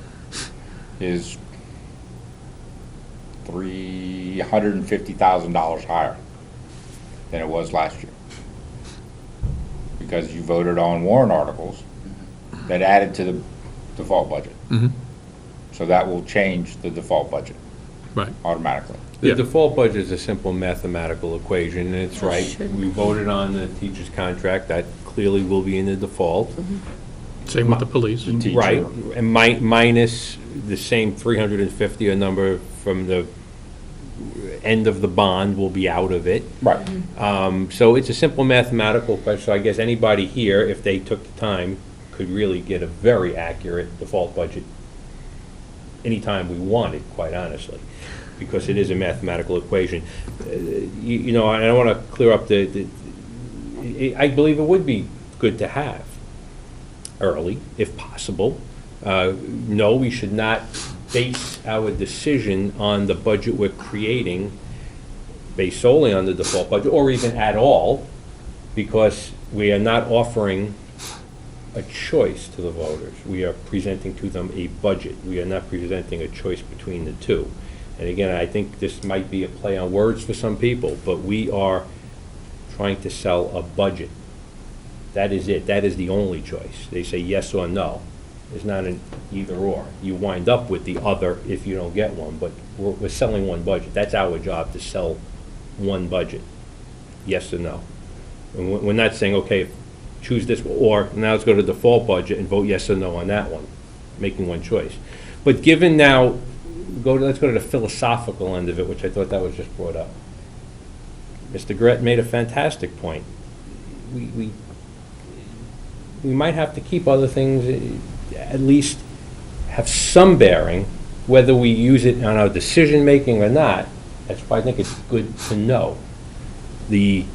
is $350,000 higher than it was last year. Because you voted on warrant articles that added to the default budget. Mhm. So that will change the default budget Right. automatically. The Yeah. default budget is a simple mathematical equation, and it's right. Should We voted on the teacher's contract, that clearly will be in the default. Same with the police. Teacher. Right, and minus the same 350 a number from the end of the bond will be out of it. Right. So it's a simple mathematical question. So I guess anybody here, if they took the time, could really get a very accurate default budget anytime we wanted, quite honestly, because it is a mathematical equation. And I want to clear up I believe it would be good to have early, if possible. No, we should not base our decision on the budget we're creating based solely on the default budget, or even at all, because we are not offering a choice to the voters. We are presenting to them a budget. We are not presenting a choice between the two. And again, I think this might be a play on words for some people, but we are trying to sell a budget. That is it. That is the only choice. They say yes or no. It's not an either or. You wind up with the other if you don't get one, but we're selling one budget. That's our job, to sell one budget, yes or no. And we're not saying, okay, choose this, or now let's go to the default budget and vote yes or no on that one, making one choice. But given now, let's go to the philosophical end of it, which I thought that was just brought up. Mr. Gret made a fantastic point. We might have to keep other things, at least have some bearing, whether we use it on our decision-making or not. That's why I think it's good to know. The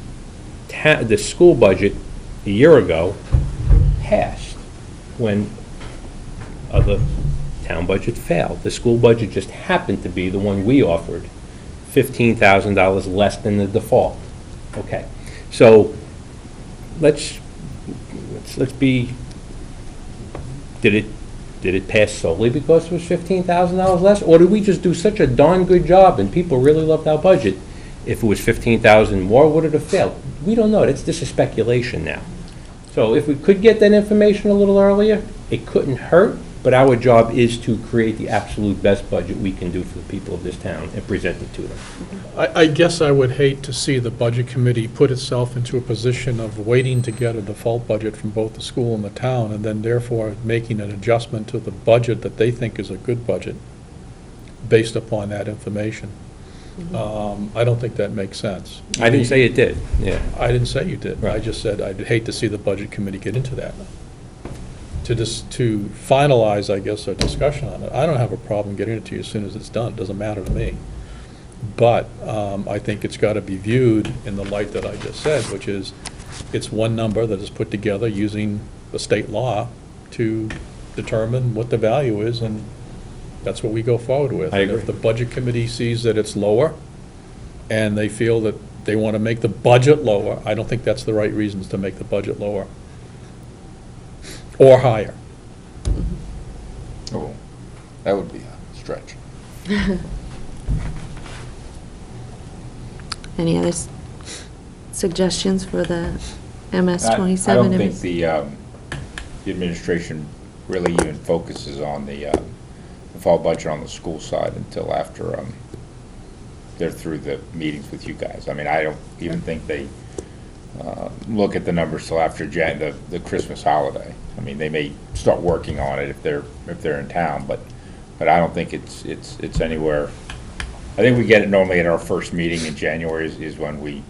school budget a year ago passed when the town budget failed. The school budget just happened to be the one we offered, $15,000 less than the default. Okay, so let's be Did it pass solely because it was $15,000 less? Or did we just do such a darn good job and people really loved our budget? If it was 15,000 more, would it have failed? We don't know. This is speculation now. So if we could get that information a little earlier, it couldn't hurt, but our job is to create the absolute best budget we can do for the people of this town and present it to them. I guess I would hate to see the budget committee put itself into a position of waiting to get a default budget from both the school and the town, and then therefore making an adjustment to the budget that they think is a good budget based upon that information. I don't think that makes sense. I didn't say it did, yeah. I didn't say you did. I Right. just said I'd hate to see the budget committee get into that. To finalize, I guess, a discussion on it, I don't have a problem getting it to you as soon as it's done. It doesn't matter to me. But I think it's got to be viewed in the light that I just said, which is it's one number that is put together using the state law to determine what the value is, and that's what we go forward with. I agree. And if the budget committee sees that it's lower, and they feel that they want to make the budget lower, I don't think that's the right reasons to make the budget lower or higher. Oh, that would be a stretch. Any other suggestions for the MS I 27? don't think the administration really even focuses on the fall budget on the school side until after they're through the meetings with you guys. I mean, I don't even think they look at the numbers till after the Christmas holiday. I mean, they may start working on it if they're in town, but I don't think it's anywhere. I think we get it normally at our first meeting in January is when we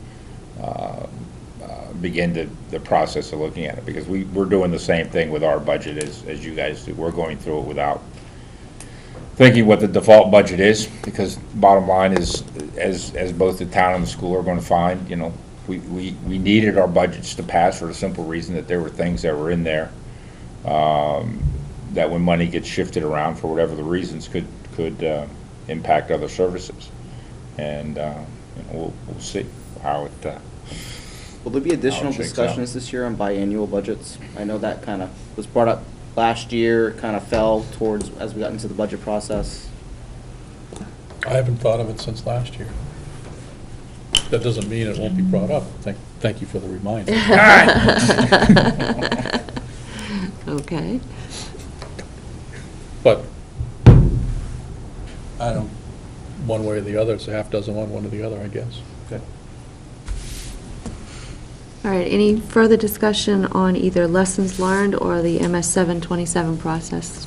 begin the process of looking at it, because we're doing the same thing with our budget as you guys do. We're going through it without thinking what the default budget is, because bottom line is, as both the town and the school are going to find, you know, we needed our budgets to pass for the simple reason that there were things that were in there that when money gets shifted around for whatever the reasons could impact other services. And you know, we'll see how it Will there be additional shakes discussions this year on biannual budgets? I know that kind of was brought up last year, kind of fell towards as we got into the budget process. I haven't thought of it since last year. That doesn't mean it won't be brought up. Thank you for the reminder. Okay. But I don't, one way or the other, it's a half dozen one or the other, I guess. Okay. All right, any further discussion on either lessons learned or the MS 727 process?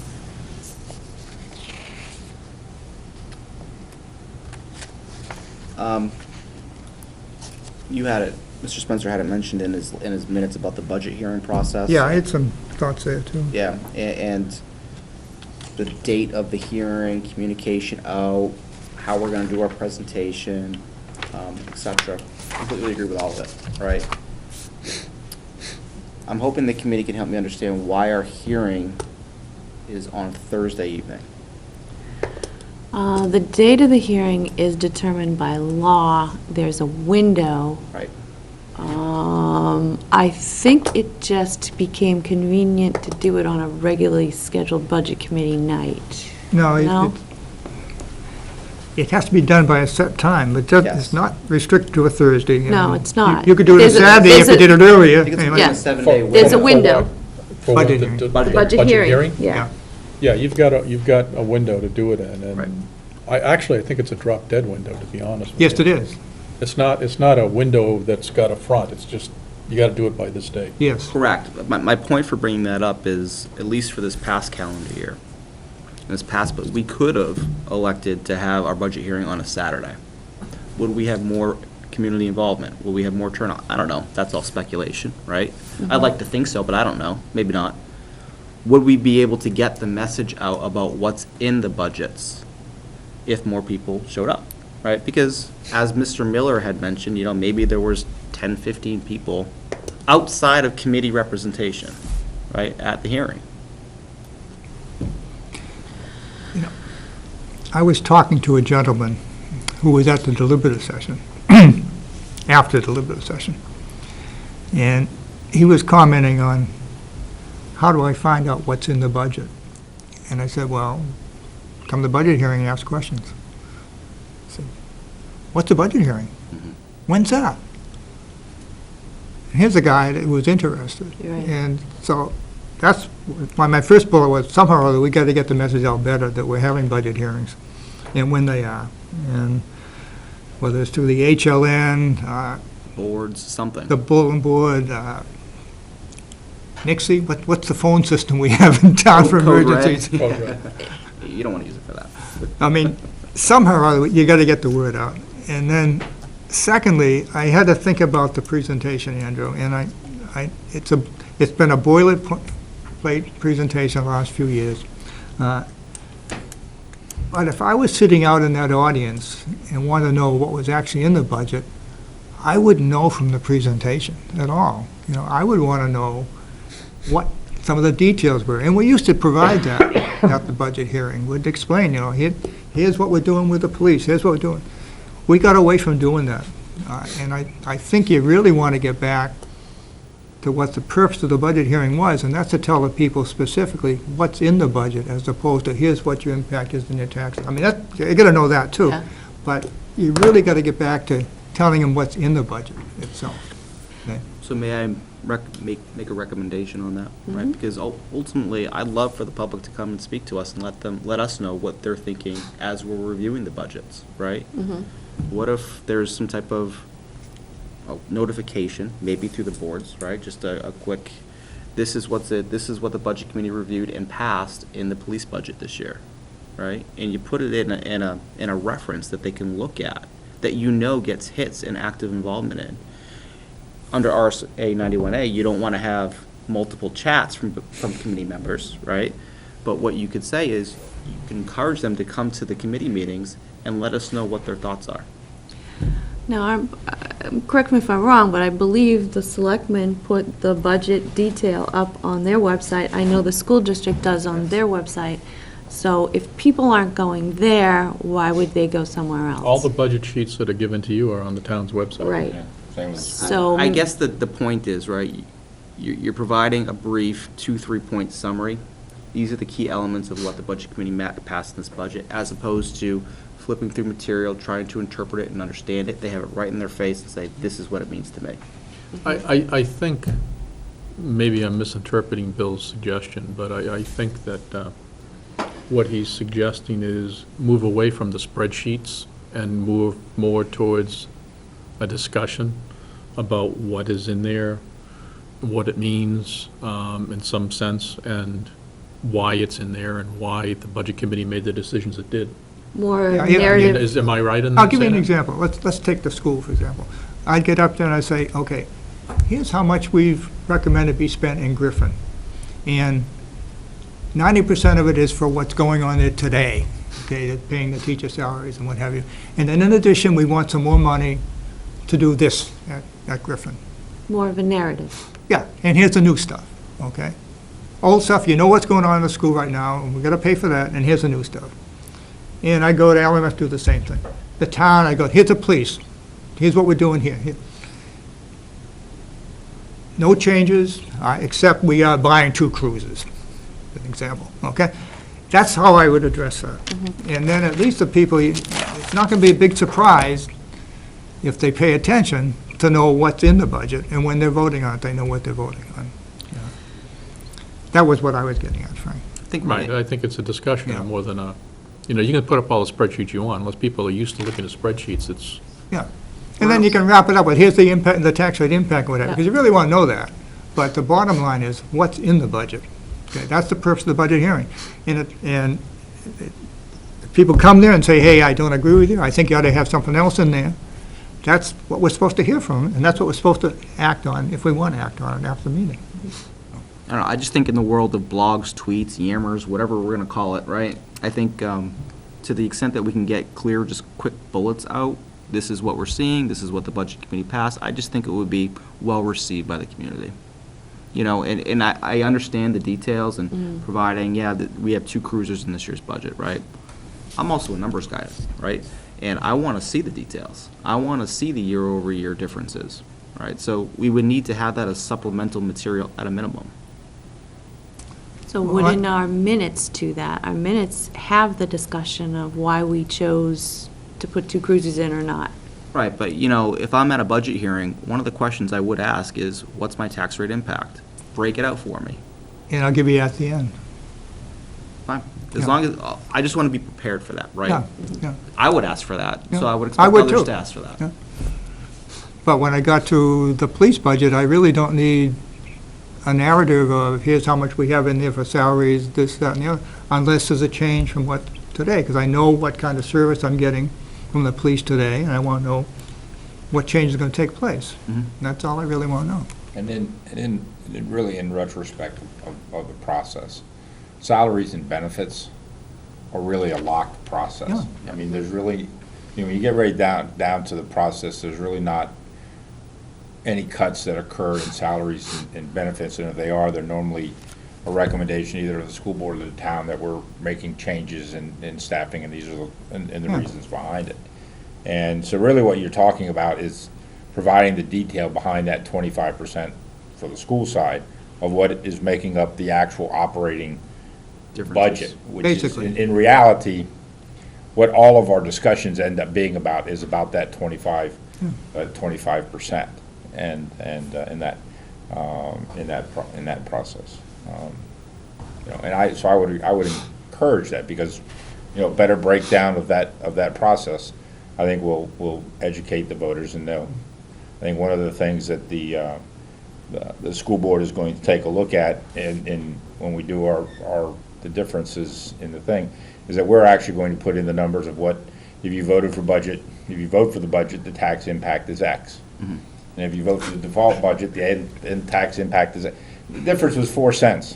You had it, Mr. Spencer had it mentioned in his minutes about the budget hearing process. Yeah, I had some thoughts there, too. Yeah, and the date of the hearing, communication out, how we're gonna do our presentation, et cetera. Completely agree with all of it, right? I'm hoping the committee can help me understand why our hearing is on Thursday evening. The date of the hearing is determined by law. There's a window. Right. I think it just became convenient to do it on a regularly scheduled budget committee night. No, No? it has to be done by a set time, but Yes. it's not restricted to a Thursday. you No, know. it's not. You could do it on There's a- Saturday if there's you a- did it earlier. I think it's Anyway. within Yeah. a 7-day There's window. a window. For what, Budget the- hearing. the- Budget Budget hearing, yeah. Yeah, you've got a window to do it in, Right. and I think it's a drop dead window, to be honest with Yes, you. it is. It's not a window that's got a front, it's just, you gotta do it by this date. Yes. Correct. My point for bringing that up is, at least for this past calendar year, but we could have elected to have our budget hearing on a Saturday. Would we have more community involvement? Will we have more turnout? I don't know. That's all speculation, right? I'd like to think so, but I don't know. Maybe not. Would we be able to get the message out about what's in the budgets if more people showed up, right? Because as Mr. Miller had mentioned, you know, maybe there was 10, 15 people outside of committee representation, right, at the hearing. I was talking to a gentleman who was at the deliberative session, after the deliberative session, and he was commenting on how do I find out what's in the budget? And I said, well, come to the budget hearing and ask questions. I said, what's a budget hearing? When's that? And here's a guy that was interested. Right. And so that's why my first bullet was, somehow or other, we got to get the message out better that we're having budget hearings and when they are. And whether it's through the HLN, Boards, something. the bulletin board, Nixie, what's the phone system we have in town for Code Red. emergencies? You don't want to use it for that. I mean, somehow or other, you got to get the word out. And then, secondly, I had to think about the presentation, Andrew, and it's been a boilerplate presentation the last few years. But if I was sitting out in that audience and wanted to know what was actually in the budget, I wouldn't know from the presentation at all. You know, I would want to know what some of the details were. And we used to provide that at the budget hearing. We'd explain, you know, here's what we're doing with the police, here's what we're doing. We got away from doing that. And I think you really want to get back to what the purpose of the budget hearing was, and that's to tell the people specifically what's in the budget, as opposed to here's what your impact is in your taxes. I mean, you got to know that too. Yeah. But you really got to get back to telling them what's in the budget itself. Okay? So may I make a recommendation on that, right? Because ultimately, I'd love for the public to come and speak to us and let us know what they're thinking as we're reviewing the budgets, right? What if there's some type of notification, maybe through the boards, right? Just a quick, this is what the budget committee reviewed and passed in the police budget this year, right? And you put it in a reference that they can look at, that you know gets hits and active involvement in. Under RSA 91A, you don't want to have multiple chats from committee members, right? But what you could say is, you can encourage them to come to the committee meetings and let us know what their thoughts are. Now, correct me if I'm wrong, but I believe the selectmen put the budget detail up on their website. I know the school district does on their website. So if people aren't going there, why would they go somewhere else? All the budget sheets that are given to you are on the town's website. Right. Yeah, same with- So. I guess the point is, right, you're providing a brief 2-3 point summary. These are the key elements of what the budget committee passed in this budget, as opposed to flipping through material, trying to interpret it and understand it. They have it right in their face and say, this is what it means to me. I think, maybe I'm misinterpreting Bill's suggestion, but I think that what he's suggesting is move away from the spreadsheets and move more towards a discussion about what is in there, what it means in some sense, and why it's in there, and why the budget committee made the decisions it did. More Yeah, yeah. narrative. Am I right in I'll give you an saying that? example. Let's take the school, for example. I'd get up there and I'd say, okay, here's how much we've recommended be spent in Griffin. And 90% of it is for what's going on there today, okay, paying the teacher salaries and what have you. And then in addition, we want some more money to do this at Griffin. More of a narrative. Yeah, and here's the new stuff, okay? Old stuff, you know what's going on in the school right now, and we gotta pay for that, and here's the new stuff. And I go to LMS, do the same thing. The town, I go, here's the police, here's what we're doing here. No changes, except we are buying 2 cruisers, as an example, okay? That's how I would address that. And then at least the people, it's not gonna be a big surprise if they pay attention to know what's in the budget, and when they're voting on it, they know what they're voting on. Yeah. That was what I was getting at, Frank. I think Right, I think it's a discussion Yeah. more than a, you can put up all the spreadsheets you want, unless people are used to looking at spreadsheets, it's, Yeah. And then you can wrap it up with, here's the impact, the tax rate impact, whatever, because you really want to know that. But the bottom line is, what's in the budget? Okay, that's the purpose of the budget hearing. And if people come there and say, hey, I don't agree with you, I think you ought to have something else in there, that's what we're supposed to hear from them, and that's what we're supposed to act on, if we want to act on it after the meeting. I don't know, I just think in the world of blogs, tweets, yammers, whatever we're gonna call it, right? I think to the extent that we can get clear, just quick bullets out, this is what we're seeing, this is what the budget committee passed, I just think it would be well-received by the community. You know, and I understand the details and providing, that we have 2 cruisers in this year's budget, right? I'm also a numbers guy, right? And I want to see the details. I want to see the year-over-year differences, right? So we would need to have that as supplemental material at a minimum. So Well, wouldn't our minutes to that, our minutes have the discussion of why we chose to put 2 cruisers in or not? Right, but you know, if I'm at a budget hearing, one of the questions I would ask is, what's my tax rate impact? Break it out for me. And I'll give you at the end. Fine. As Yeah. long as, I just want to be prepared for that, right? Yeah, yeah. I would ask for that, so Yeah. I would I expect would others too. to ask for that. Yeah. But when I got to the police budget, I really don't need a narrative of here's how much we have in there for salaries, this, that, and the other, unless there's a change from what today, because I know what kind of service I'm getting from the police today, and I want to know what change is going to take place. Mhm. That's all I really want to know. And really in retrospect of the process, salaries and benefits are really a locked process. Yeah. I mean, there's really, when you get right down to the process, there's really not any cuts that occur in salaries and benefits, and if they are, they're normally a recommendation either of the school board or the town that we're making changes in staffing, and these are the reasons behind it. And so really what you're talking about is providing the detail behind that 25% for the school side of what is making up the actual operating Differences. budget, which is, Basically. in reality, what all of our discussions end up being about is about that 25%, and in that process. You know, and I would encourage that, because, you know, better breakdown of that process, I think will educate the voters and know. I think one of the things that the school board is going to take a look at in when we do the differences in the thing, is that we're actually going to put in the numbers of what, if you vote for the budget, the tax impact is X. Mhm. And if you vote for the default budget, the end tax impact is, the difference was 4 cents.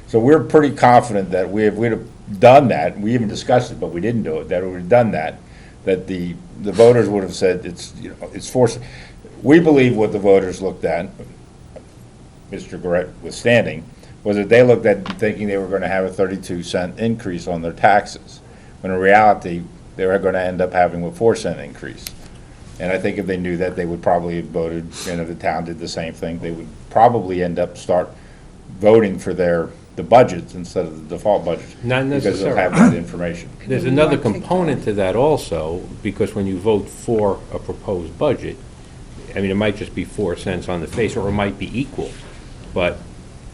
So we're pretty confident that we'd have done that, we even discussed it, but we didn't do it, that we'd done that the voters would have said it's 4 cents. We believe what the voters looked at, Mr. Garrett withstanding, was that they looked at thinking they were going to have a 32-cent increase on their taxes, when in reality, they were going to end up having a 4-cent increase. And I think if they knew that, they would probably have voted, and if the town did the same thing, they would probably start voting for the budgets instead of the default budget. Not Because they'll necessarily. have that information. There's another component to that also, because when you vote for a proposed budget, I mean, it might just be 4 cents on the face, or it might be equal, but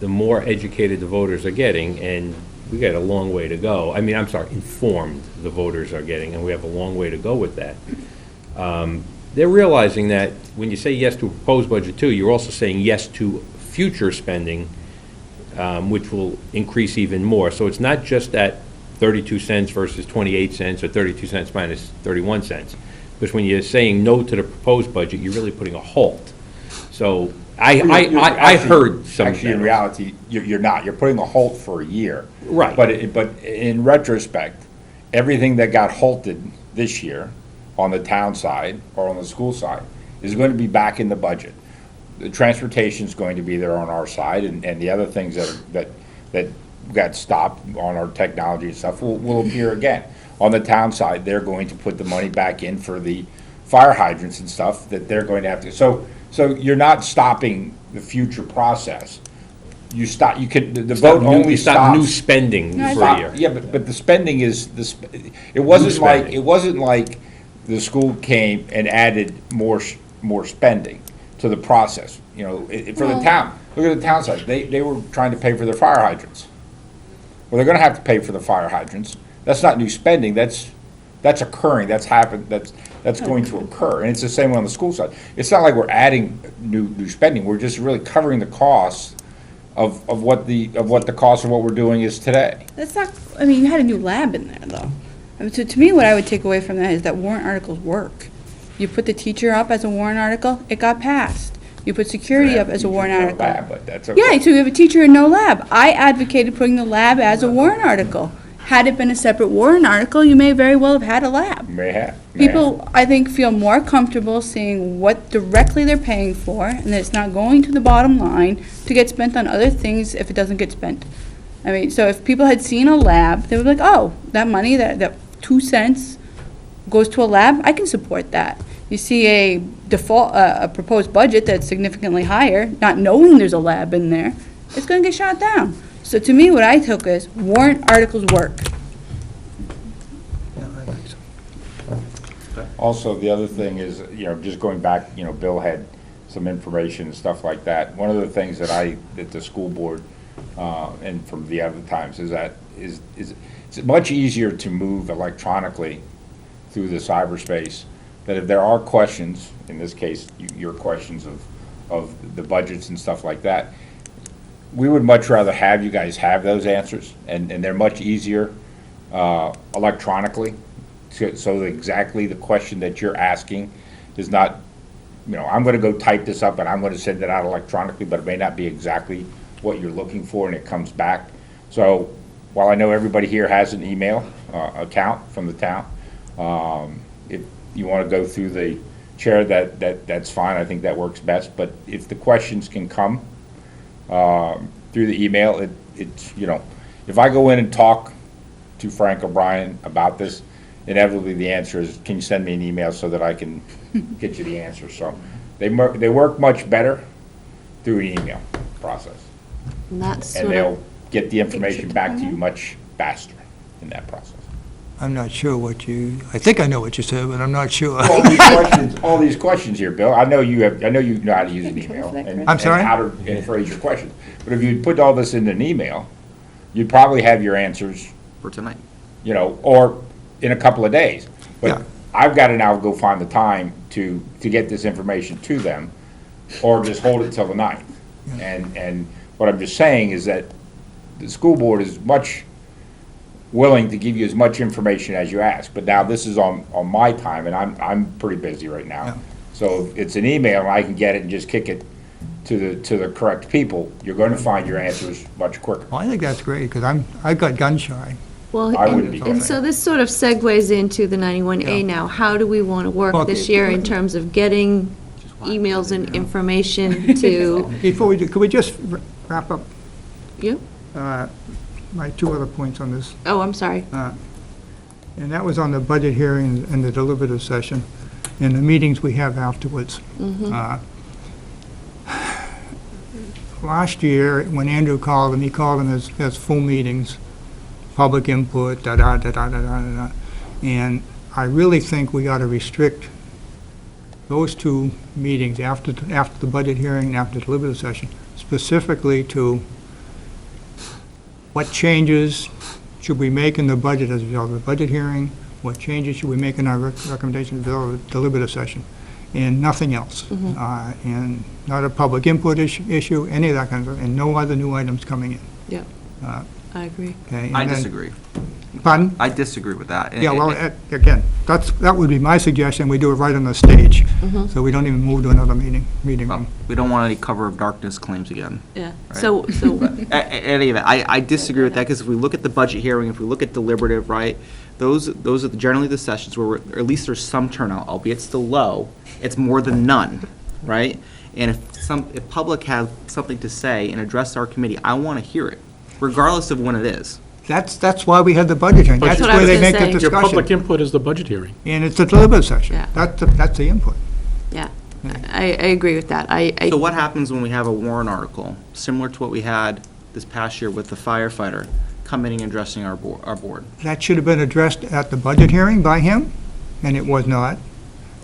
the more educated the voters are getting, and we got a long way to go. I mean, I'm sorry, informed the voters are getting, and we have a long way to go with that. They're realizing that when you say yes to a proposed budget too, you're also saying yes to future spending, which will increase even more. So it's not just that 32 cents versus 28 cents, or 32 cents minus 31 cents. Because when you're saying no to the proposed budget, you're really putting a halt. So I heard some. Actually, in reality, you're not. You're putting a halt for a year. Right. But in retrospect, everything that got halted this year on the town side or on the school side is going to be back in the budget. The transportation's going to be there on our side, and the other things that got stopped on our technology and stuff will appear again. On the town side, they're going to put the money back in for the fire hydrants and stuff that they're going to have to. So you're not stopping the future process. You stop. You could. The vote only Stop new stops. spending No, I for a year. Yeah, but the spending is it wasn't like spending. the school came and added more spending to the process. You know, for the town. Look at the town side. They were trying to pay for their fire hydrants. Well, they're going to have to pay for the fire hydrants. That's not new spending. That's occurring. That's happened. That's going to occur. And it's the same way on the school side. It's not like we're adding new spending. We're just really covering the costs of what the cost of what we're doing is today. That's not, I mean, you had a new lab in there, though. I mean, so to me, what I would take away from that is that warrant articles work. You put the teacher up as a warrant article, it got passed. You put security up as a warrant No article. lab, but that's okay. Yeah, so you have a teacher and no lab. I advocated putting the lab as a warrant article. Had it been a separate warrant article, you may very well have had a lab. May have. People, I think, feel more comfortable seeing what directly they're paying for, and that it's not going to the bottom line to get spent on other things if it doesn't get spent. I mean, so if people had seen a lab, they would be like, oh, that money, that 2 cents goes to a lab, I can support that. You see a proposed budget that's significantly higher, not knowing there's a lab in there, it's gonna get shot down. So to me, what I took is warrant articles work. Yeah, I think so. Also, the other thing is, just going back, Bill had some information and stuff like that. One of the things that the school board, and from the other times, is that it's much easier to move electronically through the cyberspace, that if there are questions, in this case, your questions of the budgets and stuff like that, we would much rather have you guys have those answers, and they're much easier electronically, so that exactly the question that you're asking is not, I'm going to go type this up and I'm going to send it out electronically, but it may not be exactly what you're looking for, and it comes back. So while I know everybody here has an email account from the town, if you want to go through the chair, that's fine. I think that works best. But if the questions can come through the email, it's if I go in and talk to Frank O'Brien about this, inevitably the answer is, can you send me an email so that I can get you the answer? So they work much better through an email process, And that's and sort they'll of, get the information back to you much faster in that process. I'm not sure I think I know what you said, but I'm not sure. All these questions here, Bill, I know you know how to use an email. I'm sorry? And how to phrase your questions. But if you put all this in an email, you'd probably have your answers, For tonight. or in a couple of days. Yeah. But I've got to now go find the time to get this information to them, or just hold it till the 9th. And what I'm just saying is that the school board is much willing to give you as much information as you ask, but now this is on my time, and I'm pretty busy right now. Yeah. So if it's an email and I can get it and just kick it to the correct people, you're going to find your answers much quicker. Well, I think that's great, because I got gun shy. well, I wouldn't be and so this sort of segues into the 91A Yeah. now. How do we want to work Well, this year in terms of getting emails and information to, Before we do, could we just wrap up you? my two other points on this? Oh, I'm sorry. And that was on the budget hearing and the deliberative session, and the meetings we have afterwards. Last year, when Andrew called them, he called them as full meetings, public input, da-da-da-da-da-da-da. And I really think we ought to restrict those two meetings after the budget hearing and after the deliberative session, specifically to what changes should we make in the budget as a result of the budget hearing? What changes should we make in our recommendations as a result of the deliberative session? And nothing else. And not a public input issue, any of that kind of stuff, and no other new items coming in. Yeah, I agree. Okay? And I then- disagree. Pardon? I disagree with that. Yeah, well, again, that would be my suggestion, we do it right on the stage, so we don't even move to another meeting room. We don't want any cover of darkness claims again. Yeah, Right. so, Any of it, I disagree with that, because if we look at the budget hearing, if we look at deliberative, right, those are generally the sessions where, or at least there's some turnout, albeit still low, it's more than none, right? And if public has something to say and address our committee, I want to hear it, regardless of when it is. That's why we had the budget hearing, That's that's what I where was they gonna make the say. Your public discussion. input is the budget hearing. And it's a deliberative session, Yeah. that's the input. yeah, I agree with that. So what happens when we have a warrant article, similar to what we had this past year with the firefighter, coming and addressing our board? That should have been addressed at the budget hearing by him, and it was not.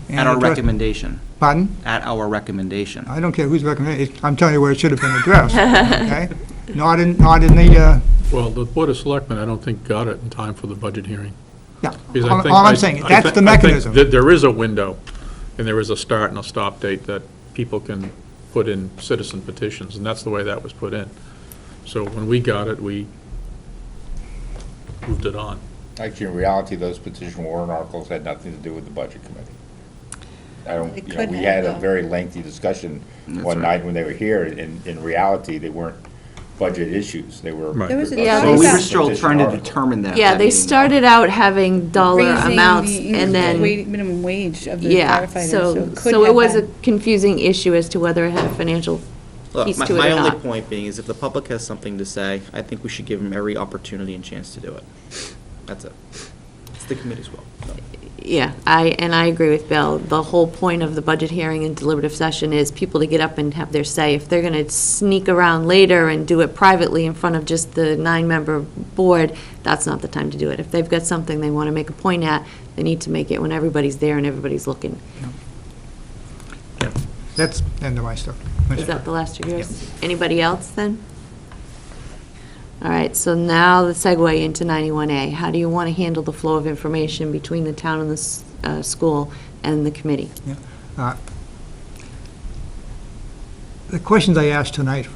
And At our addressed- recommendation, Pardon? at our recommendation. I don't care who's recommending, I'm telling you where it should have been addressed, okay? Not in the, Well, the Board of Selectmen, I don't think got it in time for the budget hearing. yeah, Because I all think- I'm saying, I that's think- the I think mechanism. that there is a window, and there is a start and a stop date that people can put in citizen petitions, and that's the way that was put in. So when we got it, we moved it on. Actually, in reality, those petition warrant articles had nothing to do with the budget committee. They could We have, had a though. very lengthy discussion That's one right. night when they were here. In reality, they weren't budget issues, they were. Right. There was a Yeah, So we were discussion. still Petition trying to article. determine that. Yeah, that they meeting. started out having dollar Raising amounts, the and then, minimum wage of the yeah, firefighters, so, it could so it have was a had- confusing issue as to whether it had a financial Look, piece my to it my or only not. point being is if the public has something to say, I think we should give them every opportunity and chance to do it. That's it. It's the committee's will. So. Yeah, I agree with Bill. The whole point of the budget hearing and deliberative session is people to get up and have their say. If they're gonna sneak around later and do it privately in front of just the 9-member board, that's not the time to do it. If they've got something they wanna make a point at, they need to make it when everybody's there and everybody's looking. That's the end of my stuff. Is that the last of yours? Anybody else then? All right, so now the segue into 91A. How do you want to handle the flow of information between the town and the school and the committee? The questions I asked tonight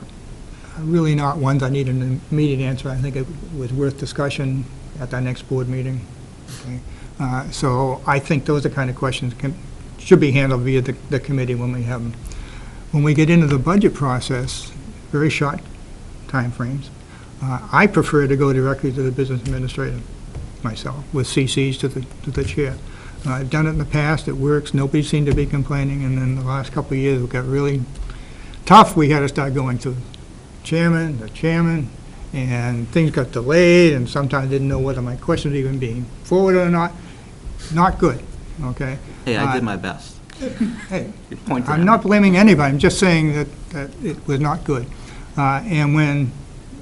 are really not ones I need an immediate answer. I think it was worth discussion at our next board meeting. Okay? So I think those are the kind of questions should be handled via the committee when we have them. When we get into the budget process, very short timeframes, I prefer to go directly to the business administrator myself, with CCs to the chair. I've done it in the past, it works, nobody seemed to be complaining, and then the last couple of years, it got really tough. We had to start going to the chairman, and things got delayed, and sometimes didn't know whether my questions were even being forwarded or not. Not good, okay? Hey, I did my best. Hey, You pointed I'm at not me. blaming anybody, I'm just saying that it was not good. And when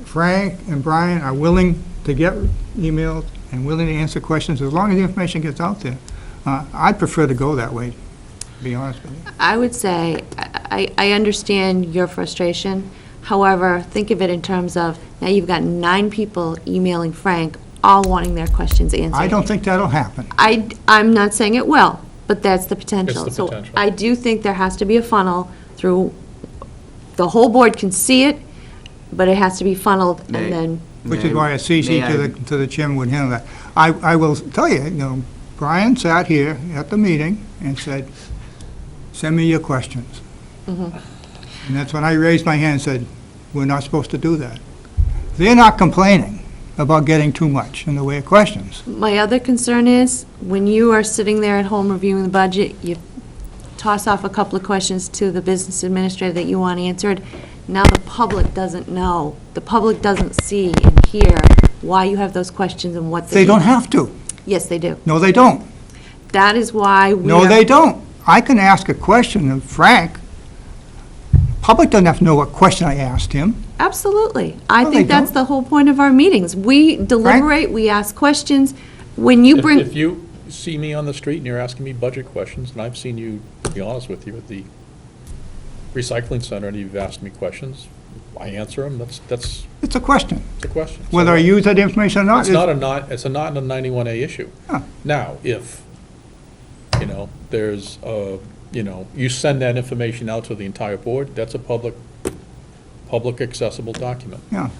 Frank and Brian are willing to get emails and willing to answer questions, as long as the information gets out there, I'd prefer to go that way, to be honest with you. I would say, I understand your frustration. However, think of it in terms of, now you've got 9 people emailing Frank, all wanting their questions answered. I don't think that'll happen. I'm not saying it will, but that's the potential. It's the potential. So I do think there has to be a funnel through, the whole board can see it, but it has to be funneled, and May- then, Which is why a CC May I- to the chairman would handle that. I will tell you, Brian sat here at the meeting and said, send me your questions. Mm-hmm. And that's when I raised my hand and said, we're not supposed to do that. They're not complaining about getting too much in the way of questions. my other concern is, when you are sitting there at home reviewing the budget, you toss off a couple of questions to the business administrator that you want answered. Now the public doesn't know. The public doesn't see and hear why you have those questions and what They don't have to. Yes, they do. No, they don't. That is why we No, are- they don't. I can ask a question of Frank. Public doesn't have to know what question I asked him. Absolutely. I No, they think that's don't. the whole point of our meetings. We deliberate, we ask questions. When you If bring, you see me on the street and you're asking me budget questions, and I've seen you, to be honest with you, at the recycling center, and you've asked me questions, I answer them, that's It's a question. the question. So Whether I use that information or not. It's not a 91A issue. Huh. Now, if, there's, you send that information out to the entire board, that's a public accessible document. Yeah.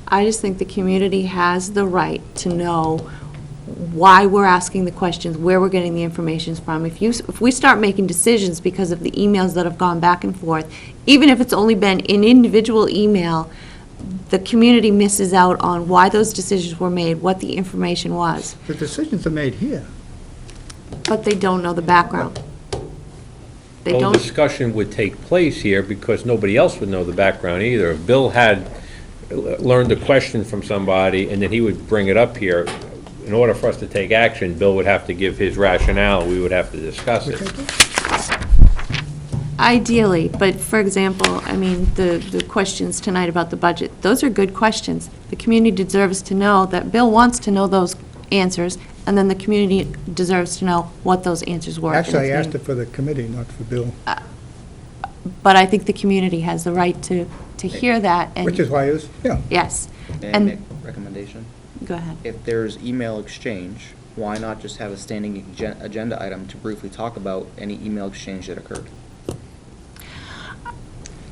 I just think the community has the right to know why we're asking the questions, where we're getting the information from. If we start making decisions because of the emails that have gone back and forth, even if it's only been an individual email, the community misses out on why those decisions were made, what the information was, The decisions are made here. but they don't know the background. They Well, don't, discussion would take place here because nobody else would know the background either. If Bill had learned a question from somebody and then he would bring it up here, in order for us to take action, Bill would have to give his rationale, we would have to discuss it. ideally, but for example, the questions tonight about the budget, those are good questions. The community deserves to know that Bill wants to know those answers, and then the community deserves to know what those answers were. Actually, I asked it for the committee, not for Bill, But I think the community has the right to hear that, and, which is why it was, yeah. yes. May I And, make a recommendation? go ahead. If there's email exchange, why not just have a standing agenda item to briefly talk about any email exchange that occurred?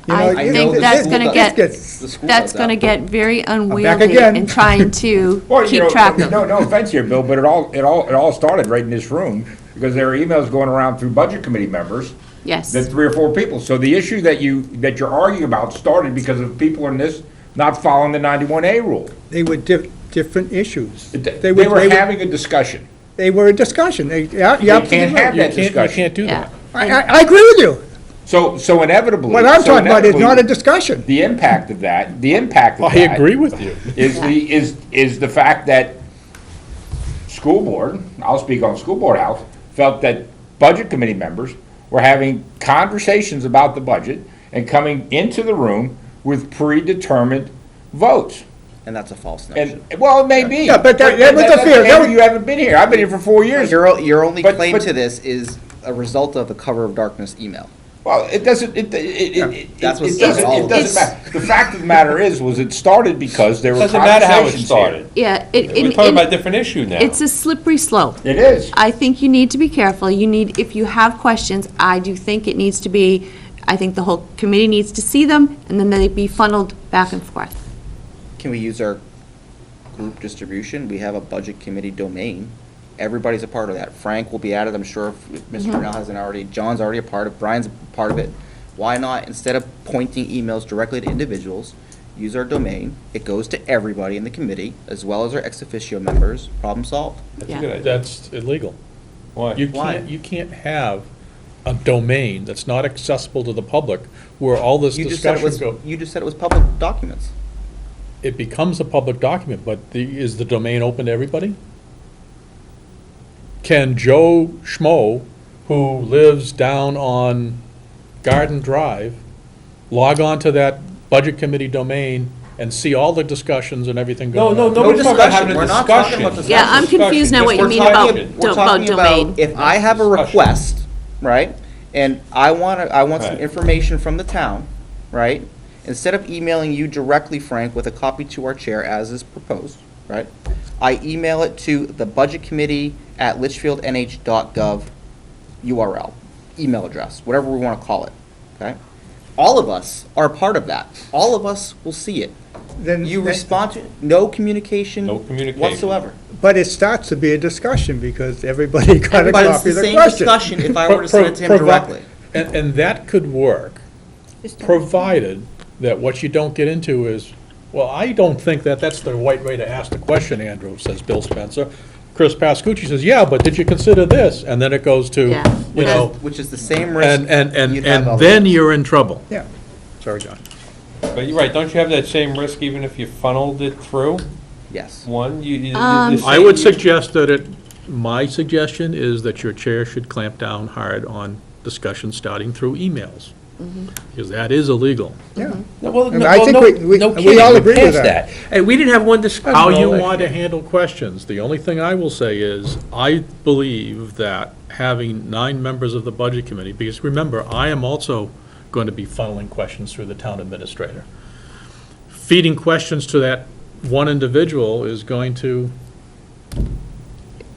You know, I you think know, that's this gonna gets- get, The school that's does gonna that. get very again. unwieldy in trying to Well, keep track of. No offense here, Bill, but it all started right in this room, because there are emails going around through budget committee members, Yes. that 3 or 4 people. So the issue that you're arguing about started because of people in this not following the 91A rule. They were different issues. They were having a discussion. They were a discussion. They can't have You that can't, you discussion. can't do Yeah. that. I agree with you. So inevitably. What I'm so talking about is inevitably, not a discussion. The impact of that, I agree with you. is the fact that school board, I'll speak on school board house, felt that budget committee members were having conversations about the budget and coming into the room with predetermined votes. And that's a false notion. And, well, it may be. Yeah, but that was a fair- that was- You haven't been here. I've been here for 4 years. Your only But- claim but- to this is a result of the cover of darkness email. Well, it doesn't, it That's what doesn't, all it of doesn't this. matter. The fact of the matter is, was it started because there were Doesn't matter how it conversations started. Yeah. We're talking about a different issue now. It's a slippery slope. here. It is. I think you need to be careful. You need, if you have questions, I do think it needs to be, I think the whole committee needs to see them, and then they be funneled back and forth. Can we use our group distribution? We have a budget committee domain. Everybody's a part of that. Frank will be added, I'm sure, if Mr. Brunel hasn't already. John's already a part of, Brian's a part of it. Why not, instead of pointing emails directly to individuals, use our domain? It goes to everybody in the committee, as well as our ex officio members. Problem solved. That's a Yeah. good idea. That's illegal. Why? Why? You can't have a domain that's not accessible to the public where all this You just said it discussion was, goes. you just said it was public documents. It becomes a public document, but is the domain open to everybody? Can Joe Schmo, who lives down on Garden Drive, log on to that budget committee domain and see all the discussions and everything No, going no, on? nobody's talking about having a We're not talking discussion. about discussion. Yeah, I'm confused now what you We're mean talking- about we're talking domain. If I have a Discussion. request, right, and I want some Right. information from the town, right? Instead of emailing you directly, Frank, with a copy to our chair as is proposed, right? I email it to the budget committee at litchfieldnh.gov URL, email address, whatever we want to call it, okay? All of us are part of that. All of us will see it. Then You that- respond to, no communication No communication. whatsoever. But it starts to be a discussion because everybody got a But it's copy the of the same question. discussion if I were to send it to him Provi- directly. And that could work, provided that what you don't get into is, well, I don't think that that's the right way to ask the question, Andrew, says Bill Spencer. Chris Pascucci says, yeah, but did you consider this? And then it goes to, Yeah. you know, Which is the same risk. and you'd have then otherwise. you're in trouble. Yeah. Sorry, John. But you're right, don't you have that same risk even if you funneled it through Yes. one? I would suggest that my suggestion is that your chair should clamp down hard on discussion starting through emails. Because that is illegal. Yeah. Well, And I think we all agree with that. Hey, we didn't have one discussion. How all you that want to shit. handle questions, the only thing I will say is, I believe that having 9 members of the budget committee, because remember, I am also going to be funneling questions through the town administrator. Feeding questions to that one individual is going to,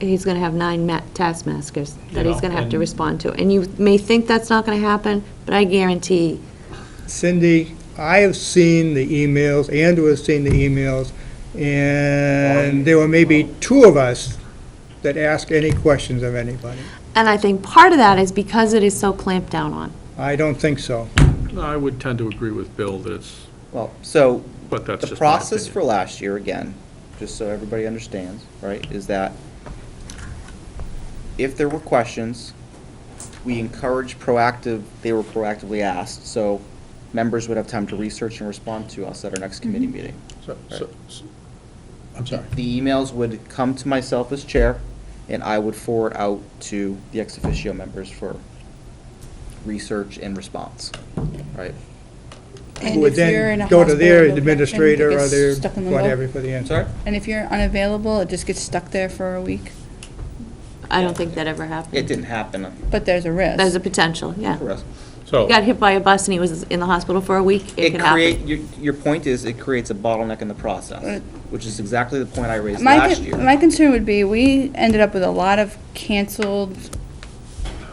He's going to have 9 taskmasters that You he's know, going to have to and- respond to. And you may think that's not going to happen, but I guarantee, Cindy, I have seen the emails, Andrew has seen the emails, and there were maybe 2 of us that ask any questions of anybody. and I think part of that is because it is so clamped down on. I don't think so. I would tend to agree with Bill that it's, Well, so but that's the just my process for opinion. last year, again, just so everybody understands, right, is that if there were questions, we encourage they were proactively asked, so members would have time to research and respond to us at our next committee meeting. I'm sorry. The emails would come to myself as chair, and I would forward out to the ex officio members for research and response, right? Who would then go to their administrator or their whatever for the answer. Sorry? And if you're unavailable, it just gets stuck there for a week, I don't think that ever happened. It didn't happen. but there's a risk. There's a potential, yeah. Correct. So, Got hit by a bus and he was in the hospital for a week, it could happen. Your point is, it creates a bottleneck in the process, Right. which is exactly the point I raised My last con- year. My concern would be, we ended up with a lot of canceled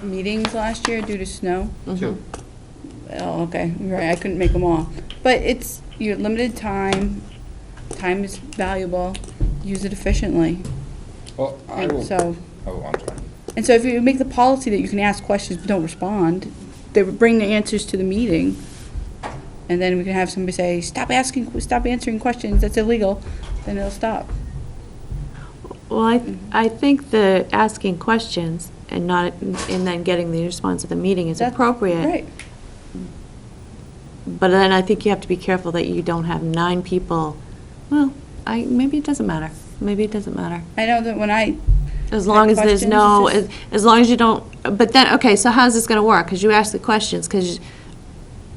meetings last year due to snow. Too. Oh, okay, you're right, I couldn't make them all. But it's, your limited time is valuable, use it efficiently. Well, I And will, so, oh, I'm sorry. and so if you make the policy that you can ask questions but don't respond, they would bring the answers to the meeting. And then we can have somebody say, stop answering questions, that's illegal, then it'll stop. Well, I think the asking questions and then getting the response at the meeting is That's appropriate. Right. But then I think you have to be careful that you don't have 9 people, well, maybe it doesn't matter. Maybe it doesn't matter. I know that when I As long as there's questions, no, just- as long as you don't, but then, okay, so how's this gonna work? Because you asked the questions, because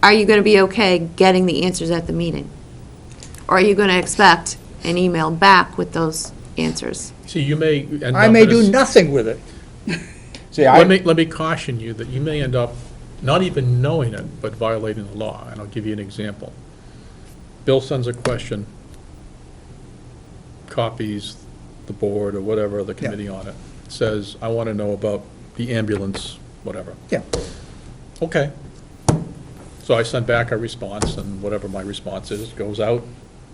are you gonna be okay getting the answers at the meeting? Or are you gonna expect an email back with those answers? See, you may end up. I may in a do s- nothing with it. See, Let me caution you that you may end up not even knowing it, but violating the law, and I'll give you an example. Bill sends a question, copies the board or whatever, the committee on it, says, I want to know about the ambulance, whatever. Yeah. Okay. So I send back a response, and whatever my response is, goes out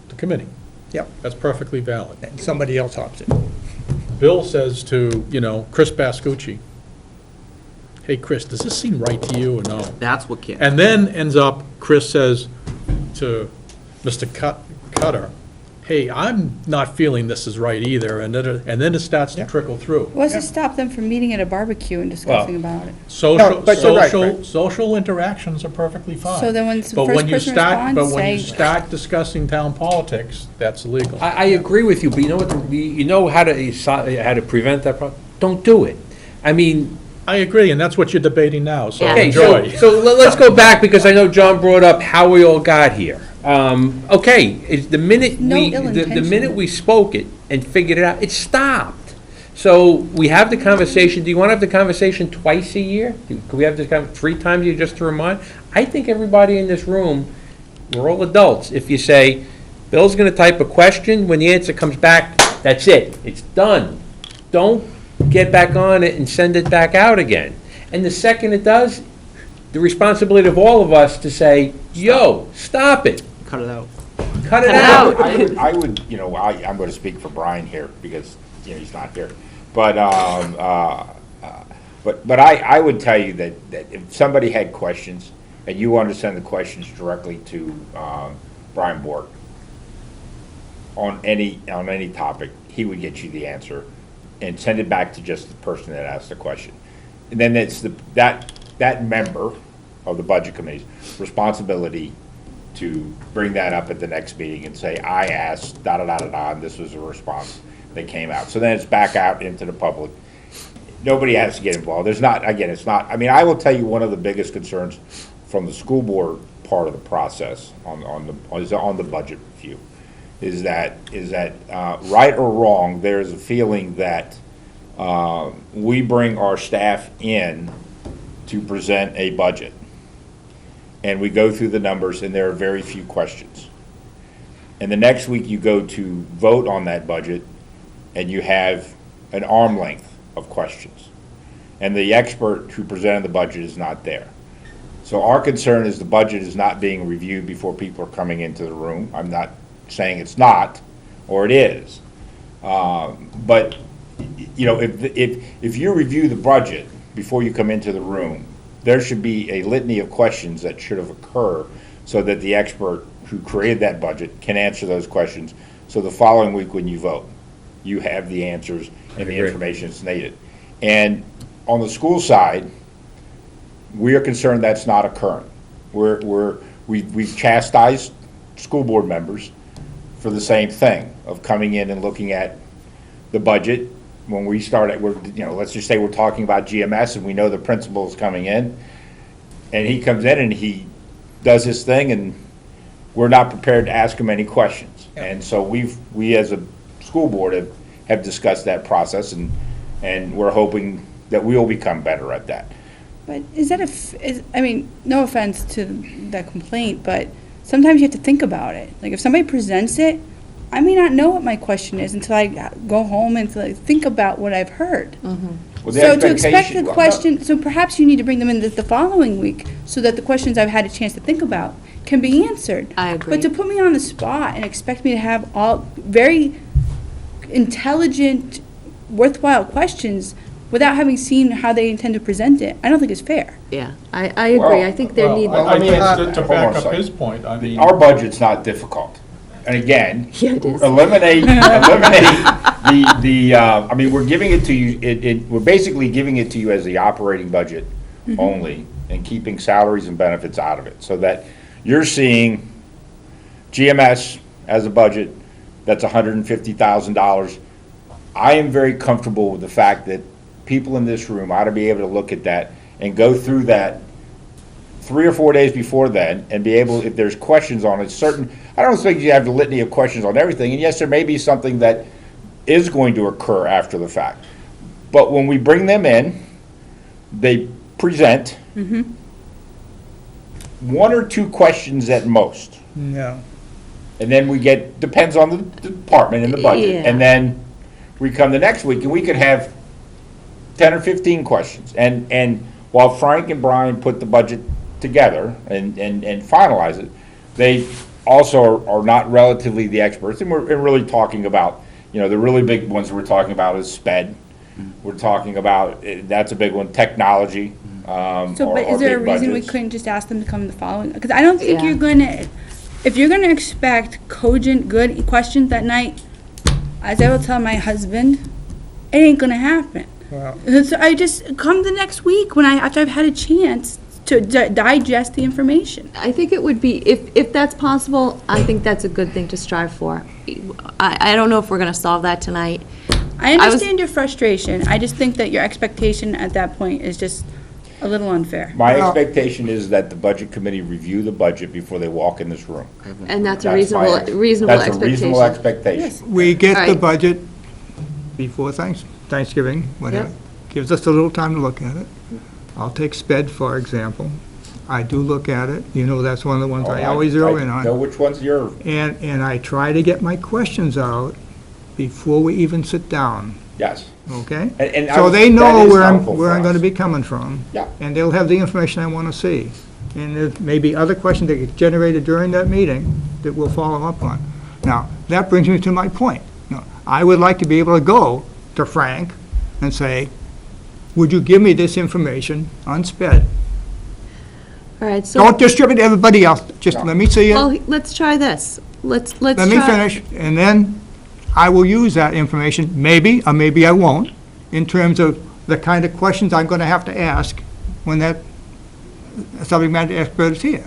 to committee. Yep. That's perfectly valid. And somebody else hops in. Bill says to, Chris Bascucci, hey, Chris, does this seem right to you or no? That's what can't. And then ends up, Chris says to Mr. Cutter, hey, I'm not feeling this is right either, and then it starts to trickle through. What's to stop them from meeting at a barbecue and discussing about it? Social, but you're right, social, right. social interactions are perfectly fine. So then when the But first when you person start, responds, but when you say- start discussing town politics, that's illegal. I agree with you, but you know what, you know how to prevent that problem? Don't do it. I mean, I agree, and that's what you're debating now, so Yeah. enjoy. so let's go back, because I know John brought up how we all got here. Okay, the minute No we, ill the intention. minute we spoke it and figured it out, it stopped. So we have the conversation, do you want to have the conversation twice a year? Could we have this 3 times a year just to remind? I think everybody in this room, we're all adults. If you say, Bill's going to type a question, when the answer comes back, that's it, it's done. Don't get back on it and send it back out again. And the second it does, the responsibility of all of us to say, yo, stop it, Cut it out. cut it Cut it out. I would, I'm going to speak for Brian here because, he's not here. But, but I would tell you that if somebody had questions and you wanted to send the questions directly to Brian Bork on any topic, he would get you the answer and send it back to just the person that asked the question. And then it's that member of the budget committee's responsibility to bring that up at the next meeting and say, I asked, da-da-da-da-da, and this was a response that came out. So then it's back out into the public. Nobody has to get involved. There's not, again, it's not, I will tell you one of the biggest concerns from the school board part of the process on the budget review is that right or wrong, there's a feeling that we bring our staff in to present a budget. And we go through the numbers, and there are very few questions. And the next week, you go to vote on that budget, and you have an arm length of questions. And the expert who presented the budget is not there. So our concern is the budget is not being reviewed before people are coming into the room. I'm not saying it's not, or it is. But, if you review the budget before you come into the room, there should be a litany of questions that should have occurred so that the expert who created that budget can answer those questions. So the following week when you vote, you have the answers and the agree. information that's needed. And on the school side, we are concerned that's not occurring. We've chastised school board members for the same thing, of coming in and looking at the budget. When we start at, let's just say we're talking about GMS and we know the principal is coming in, and he comes in and he does his thing, and we're not prepared to ask him any questions. And so we as a school board have discussed that process, and we're hoping that we'll become better at that. But is that no offense to that complaint, but sometimes you have to think about it. Like, if somebody presents it, I may not know what my question is until I go home and think about what I've heard. Well, the So to expect expectation- the question, so perhaps you need to bring them in the following week, so that the questions I've had a chance to think about can be answered. I agree. But to put me on the spot and expect me to have all very intelligent, worthwhile questions without having seen how they intend to present it, I don't think is fair. Yeah, I agree. I think there need, Well, I mean, guess it's- to hold on a back up second. his point, I mean. Our budget's not difficult. And again, Yeah, it is. eliminate we're giving it to you, we're basically giving it to you as the operating budget only, and keeping salaries and benefits out of it, so that you're seeing GMS as a budget that's $150,000. I am very comfortable with the fact that people in this room ought to be able to look at that and go through that 3 or 4 days before then, and be able, if there's questions on it, I don't think you have the litany of questions on everything, and yes, there may be something that is going to occur after the fact. But when we bring them in, they present 1 or 2 questions at most. No. And then we get, depends on the department and the budget. Yeah. And then we come the next week and we could have 10 or 15 questions. And while Frank and Brian put the budget together and finalize it, they also are not relatively the experts. And we're really talking about, the really big ones we're talking about is SPED. We're talking about, that's a big one, technology. So, but is there a reason we couldn't just ask them to come the following? Because I don't think Yeah. you're gonna, if you're gonna expect cogent, good questions that night, as I will tell my husband, it ain't gonna happen. Well, So I just, come the next week after I've had a chance to digest the information. I think it would be, if that's possible, I think that's a good thing to strive for. I don't know if we're going to solve that tonight. I was- understand your frustration. I just think that your expectation at that point is just a little unfair. My Well- expectation is that the budget committee review the budget before they walk in this room. And that's a That's my reasonable That's a reasonable expectation. expectation. we get the Alright. budget before Thanksgiving, whatever. Yep. Gives us a little time to look at it. I'll take SPED, for example. I do look at it. That's one of the ones I always zero in Oh, I know on. which one's your, And I try to get my questions out before we even sit down, yes. okay? And So they that know is where I'm helpful for going to us. be coming from. Yeah. And they'll have the information I want to see. And there may be other questions that get generated during that meeting that we'll follow up on. Now, that brings me to my point. I would like to be able to go to Frank and say, would you give me this information on SPED? All right, so, Don't distribute to everybody else, just No. let me see well, it, let's try this. Let's let me try- finish, and then I will use that information, maybe, or maybe I won't, in terms of the kind of questions I'm going to have to ask when that subject matter expert is here.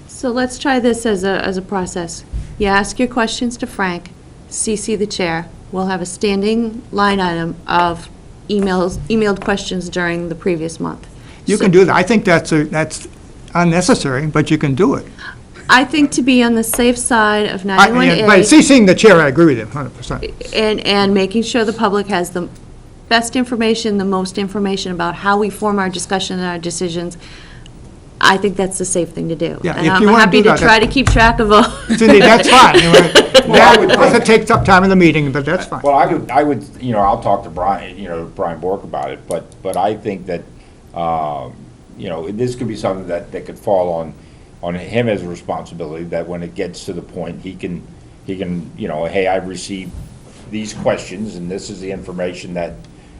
So let's try this as a process. You ask your questions to Frank, CC the chair. We'll have a standing line item of emailed questions during the previous month. You can do that. I think that's unnecessary, but you can do it. I think to be on the safe side of By 91A CCing the chair, I agree with you 100%. and making sure the public has the best information, the most information about how we form our discussion and our decisions, I think that's the safe thing to do. Yeah, And if I'm you wanna happy do to that, try to keep track of all. Cindy, that's fine. That doesn't take up time in the meeting, but that's fine. Well, I would, I'll talk to Brian, Brian Bork about it, but I think that, this could be something that could fall on him as a responsibility, that when it gets to the point, he can, hey, I've received these questions, and this is the information that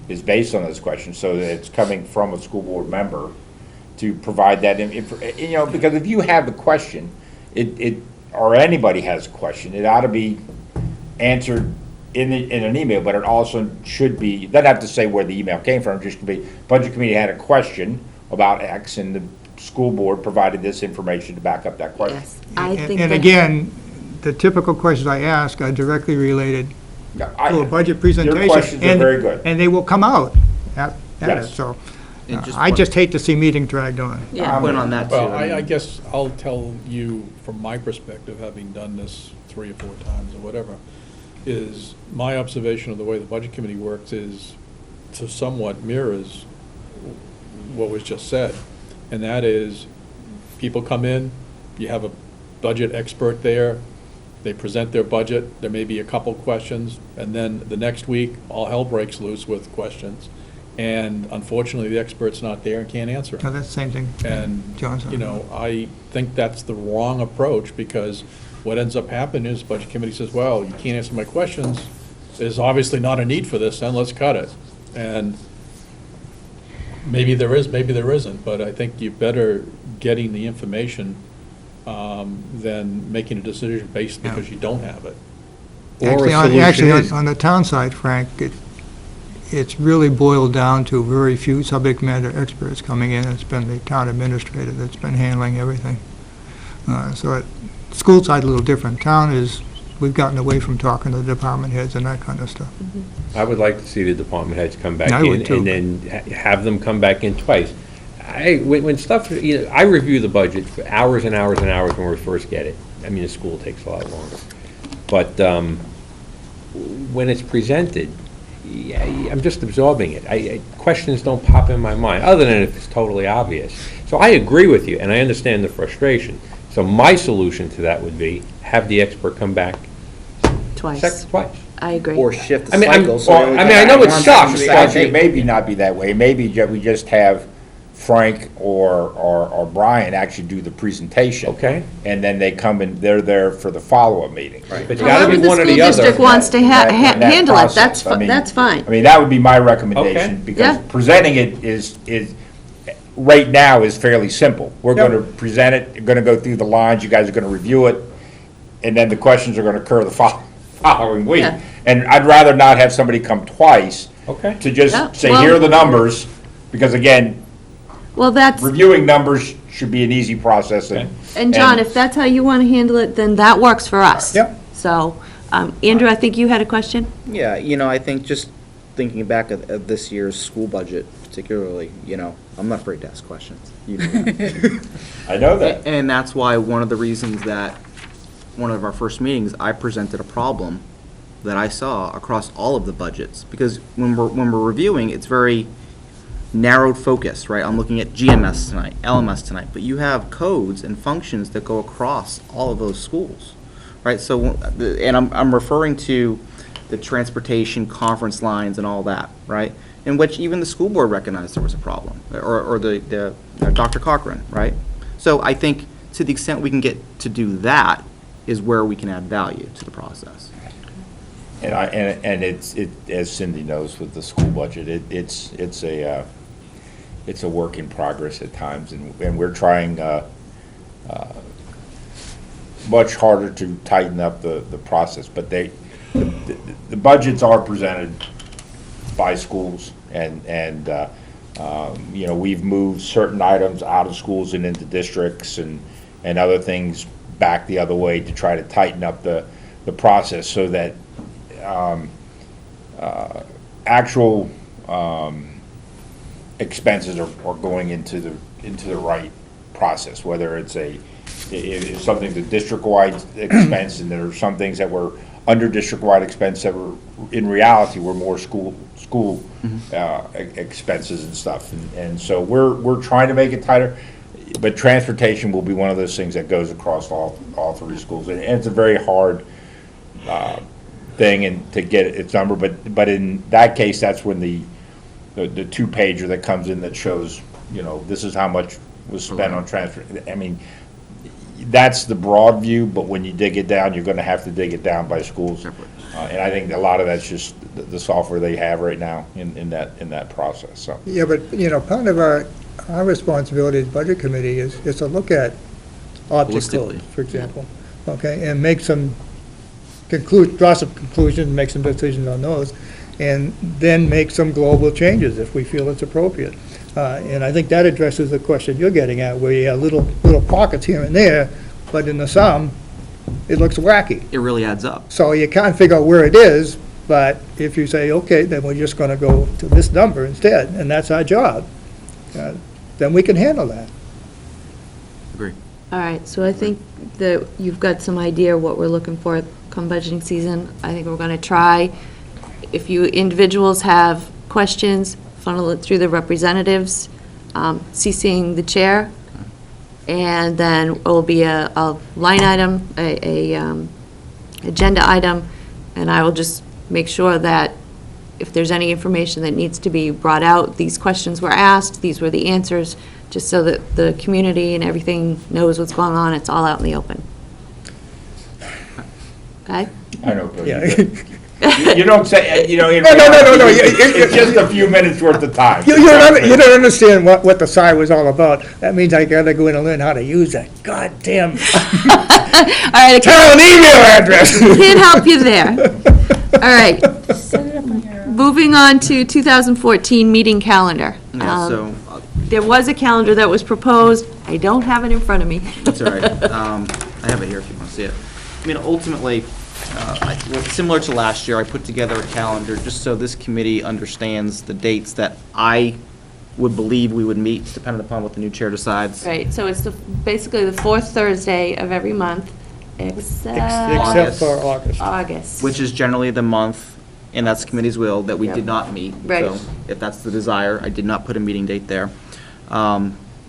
is based on those questions, so that it's coming from a school board member to provide that, because if you have a question, or anybody has a question, it ought to be answered in an email, but it also should be, doesn't have to say where the email came from, just to be, budget committee had a question about X, and the school board provided this information to back up that question. Yes, I think And that- again, the typical questions I ask are directly related Yeah, to a budget presentation. Your questions are and- very good. And they will come out at it, Yes. so. And just I one- just hate to see meeting dragged on. Yeah. Point on that, too. Well, I mean, guess I'll tell you from my perspective, having done this 3 or 4 times or whatever, is my observation of the way the Budget Committee works is to somewhat mirrors what was just said. And that is, people come in, you have a budget expert there, they present their budget, there may be a couple questions, and then the next week, all hell breaks loose with questions. And unfortunately, the expert's not there and can't answer No, them. that's the same thing. And, John's on. I think that's the wrong approach, because what ends up happening is, Budget Committee says, well, you can't answer my questions, there's obviously not a need for this, then let's cut it. And maybe there is, maybe there isn't, but I think you're better getting the information than making a decision based because you don't have it. Or a Actually, solution is, on the town side, Frank, it's really boiled down to very few subject matter experts coming in. It's been the town administrator that's been handling everything. So school side a little different. Town is we've gotten away from talking to the department heads and that kind of stuff. I would like to see the department heads come back I would in, too. and then have them come back in twice. When stuff, I review the budget for hours and hours and hours when we first get it. I mean, the school takes a lot longer. But when it's presented, yeah, I'm just absorbing it. Questions don't pop in my mind, other than if it's totally obvious. So I agree with you, and I understand the frustration. So my solution to that would be, have the expert come back Twice. twice. I agree. Or shift the I mean, I'm- cycle. so well, we I can mean, I know add it on sucks, to but- Actually, it maybe not be that way. Maybe we just have Frank or Brian actually do the presentation. Okay. And then they come and they're there for the follow-up meeting. Right. But you gotta However be the one or school the other. district wants to In that handle it, process. I mean, that's fine. I mean, that would be my recommendation, Okay. because Yeah. presenting it is, right now is fairly simple. We're gonna present it, you're gonna go through the lines, you guys are gonna review it, and then the questions are gonna occur the following week. Yeah. And I'd rather not have somebody come twice Okay. to Yeah, just say, well- here are the numbers, because again, Well, that's, reviewing numbers should be an easy process. and John, if that's how you want to handle it, then that works for us. Yep. So, Andrew, I think you had a question? Yeah, I think just thinking back at this year's school budget particularly, I'm not afraid to ask questions. You know that. I know that. And that's why one of the reasons that, one of our first meetings, I presented a problem that I saw across all of the budgets. Because when we're reviewing, it's very narrowed focus, right? I'm looking at GMS tonight, LMS tonight, but you have codes and functions that go across all of those schools, right? So, and I'm referring to the transportation conference lines and all that, right? In which even the school board recognized there was a problem, or the Dr. Cochran, right? So I think to the extent we can get to do that is where we can add value to the process. And it's, as Cindy knows with the school budget, it's a work in progress at times, and we're trying much harder to tighten up the process, but the budgets are presented by schools, and we've moved certain items out of schools and into districts, and other things back the other way to try to tighten up the process, so that actual expenses are going into the right process, whether it's if something's a district-wide expense, and there are some things that were under district-wide expense that were, in reality, were more school expenses and stuff. And so we're trying to make it tighter, but transportation will be one of those things that goes across all three schools. And it's a very hard thing and to get its number, but in that case, that's when the two-pager that comes in that shows, this is how much was spent on transfer. I mean, that's the broad view, but when you dig it down, you're gonna have to dig it down by schools. And I think a lot of that's just the software they have right now in that process, so. Yeah, but, part of our responsibility as Budget Committee is to look at object Holistically. codes, for example, okay, and make some draw some conclusions, make some decisions on those, and then make some global changes if we feel it's appropriate. And I think that addresses the question you're getting at, where you have little pockets here and there, but in the sum, it looks wacky. It really adds up. So you can't figure out where it is, but if you say, okay, then we're just gonna go to this number instead, and that's our job, then we can handle that. Agree. All right, so I think that you've got some idea what we're looking for come budgeting season. I think we're going to try, if you individuals have questions, funnel it through the representatives, CCing the chair, and then it will be a line item, a agenda item, and I will just make sure that if there's any information that needs to be brought out, these questions were asked, these were the answers, just so that the community and everything knows what's going on, it's all out in the open. Okay? I know, Bill, Yeah. you don't say, in No. reality, it's just a few minutes worth of time. You don't understand what the SI was all about. That means I gotta go in and learn how to use that goddamn All right, I town email address. can't help you there. All right. Moving on to 2014 meeting calendar. Yeah, so, There was a calendar that was proposed. I don't have it in front of me. that's all right. I have it here if you want to see it. I mean, ultimately, Similar to last year, I put together a calendar just so this committee understands the dates that I would believe we would meet, depending upon what the new chair decides. Right, so it's basically the fourth Thursday of every month, except Except for August. August. Which is generally the month, and that's the committee's will, that we Yep. did not meet. Right. So if that's the desire, I did not put a meeting date there.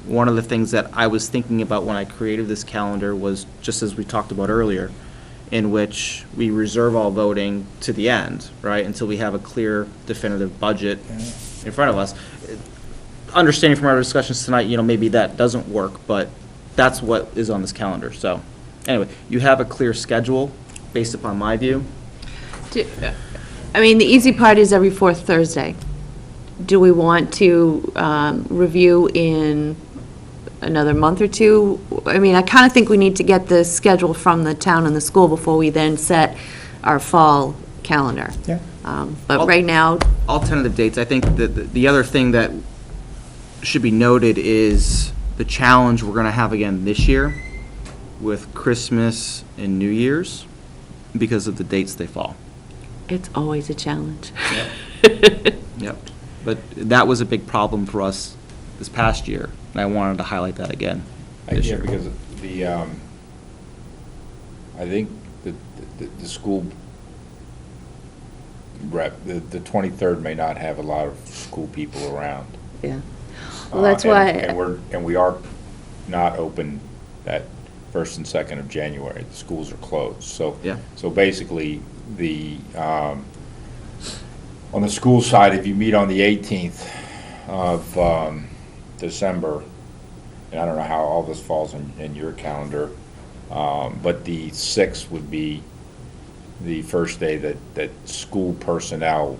One of the things that I was thinking about when I created this calendar was, just as we talked about earlier, in which we reserve all voting to the end, right, until we have a clear, definitive budget in front of us. Understanding from our discussions tonight, maybe that doesn't work, but that's what is on this calendar. So, anyway, you have a clear schedule based upon my view. I mean, the easy part is every fourth Thursday. Do we want to review in another month or two? I mean, I kind of think we need to get the schedule from the town and the school before we then set our fall calendar. Yeah. But right now, All tentative dates. I think that the other thing that should be noted is the challenge we're going to have again this year with Christmas and New Year's because of the dates they fall. it's always a challenge. Yep. But that was a big problem for us this past year, and I wanted to highlight that again this Yeah, year. because the, I think the school rep, the 23rd may not have a lot of school people around. Yeah. Well, that's why. And we are not open that 1st and 2nd of January. The schools are closed. So, Yeah. so basically, on the school side, if you meet on the 18th of December, and I don't know how all this falls in your calendar, but the 6th would be the first day that school personnel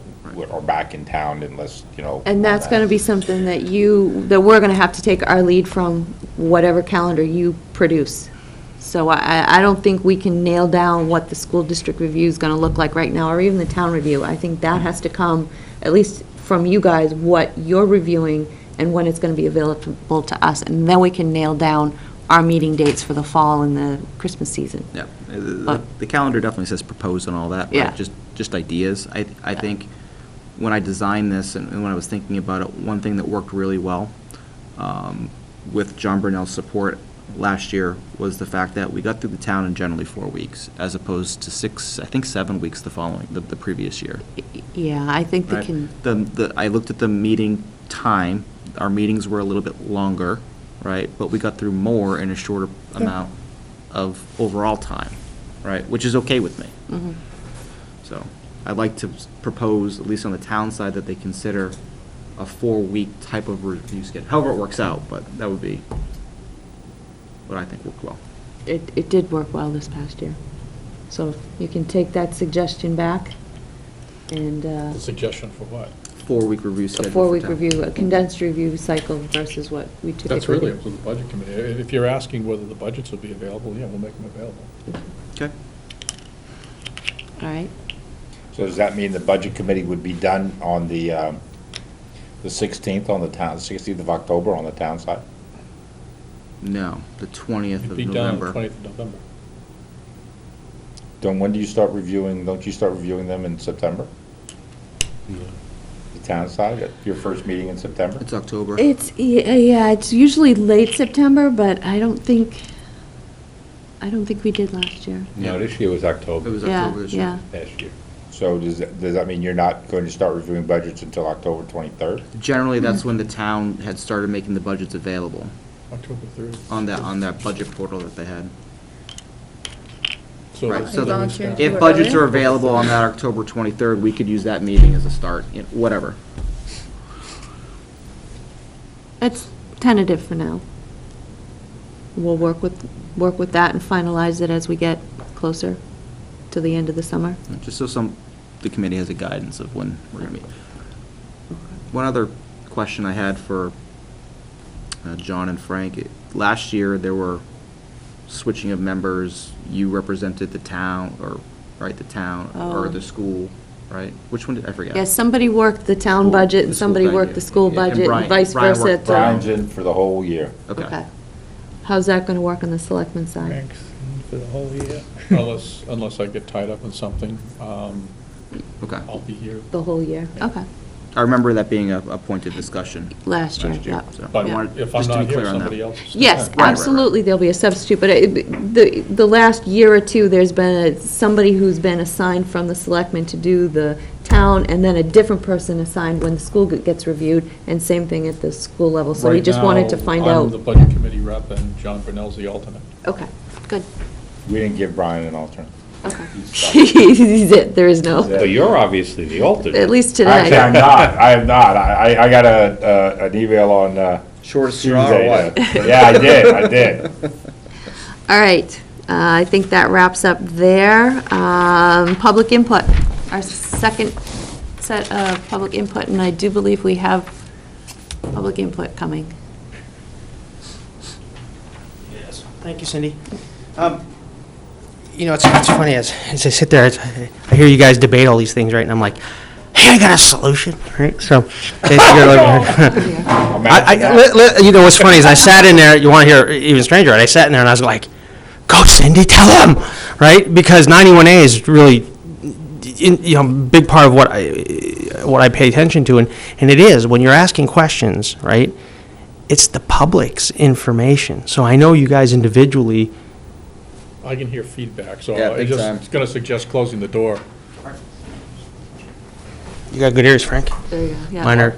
are back in town unless, And that's going to be something that we're going to have to take our lead from whatever calendar you produce. So I don't think we can nail down what the school district review is going to look like right now, or even the town review. I think that has to come, at least from you guys, what you're reviewing and when it's going to be available to us. And then we can nail down our meeting dates for the fall and the Christmas season. Yeah. The calendar definitely says proposed and all that, Yeah. but just ideas. I think when I designed this and when I was thinking about it, one thing that worked really well with John Brunel's support last year was the fact that we got through the town in generally 4 weeks, as opposed to 7 weeks the previous year. Yeah, I think they Right? can, I looked at the meeting time. Our meetings were a little bit longer, right? But we got through more in a shorter amount of overall time, right? Which is okay with me. Mhm. So I'd like to propose, at least on the town side, that they consider a 4-week type of review schedule. However it works out, but that would be what I think worked well. it did work well this past year. So you can take that suggestion back and The suggestion for what? 4-week review a schedule. for 4-week town. review, a condensed review cycle versus what we typically do. That's really up to the budget committee. If you're asking whether the budgets will be available, yeah, we'll make them available. Okay. All right. So does that mean the budget committee would be done on the 16th on the town, 16th of October on the town side? No, the 20th It'd of be done on the November. 20th of November. When do you start reviewing, don't you start reviewing them in September? The town side, your first meeting in September? It's October. Yeah, it's usually late September, but I don't think we did last year. No, this year was It October, was Yeah, October this year. yeah. last year. So does that mean you're not going to start reviewing budgets until October 23rd? Generally, that's when the town had started making the budgets available October 3rd. on that budget portal that they had. So Right, the- so the- volunteering to If do it budgets earlier? are available on that October 23rd, we could use that meeting as a start, whatever. It's tentative for now. We'll work with that and finalize it as we get closer to the end of the summer. Just so the committee has a guidance of when we're going to meet. One other question I had for John and Frank. Last year, there were switching of members. You represented the town, or Oh. the school, right? Which one did I forget? Yeah, somebody worked the town School- budget the and school, somebody thank worked you. the school And budget Brian- and vice Brian versa. worked- to- Brian's in for the whole year. Okay. How's that going to work on the selectmen side? Thanks. for the whole year. Unless I get tied up in something, Okay. I'll be here. The whole year? Okay. I remember that being a point of discussion Last year, last year. yeah. So I But wanted if I'm just to be not here, clear on that. somebody else is. Yes, right. absolutely, there'll be a substitute, but the last year or two, there's been somebody who's been assigned from the selectmen to do the town, and then a different person assigned when the school gets reviewed, and same thing at the school level, so we Right just wanted to now, find I'm the out. budget committee rep, and John Brunel's the alternate. Okay, good, We didn't give Brian an alternate. okay. He's it, there is no, But you're obviously the alternate. at least Actually, today. I'm not, I am not. I got an email on Short Tuesday. Yeah, I did. All right, I think that wraps up there. Public input, our second set of public input, and I do believe we have public input coming. Yes, thank you, Cindy. You know, it's funny, as I sit there, I hear you guys debate all these things, right, and I'm like, hey, I got a solution, right, so. You know, what's funny is I sat in there, you want to hear even stranger, right, I sat in there and I was like, go Cindy, tell them, right, because 91A is really, you know, big part of what I pay attention to, and it is, when you're asking questions, right, it's the public's information, so I know you guys individually. I can hear feedback, so Yeah, I'm big time. just gonna suggest closing the door. You got good ears, Frank? There you go, yeah. Mine are,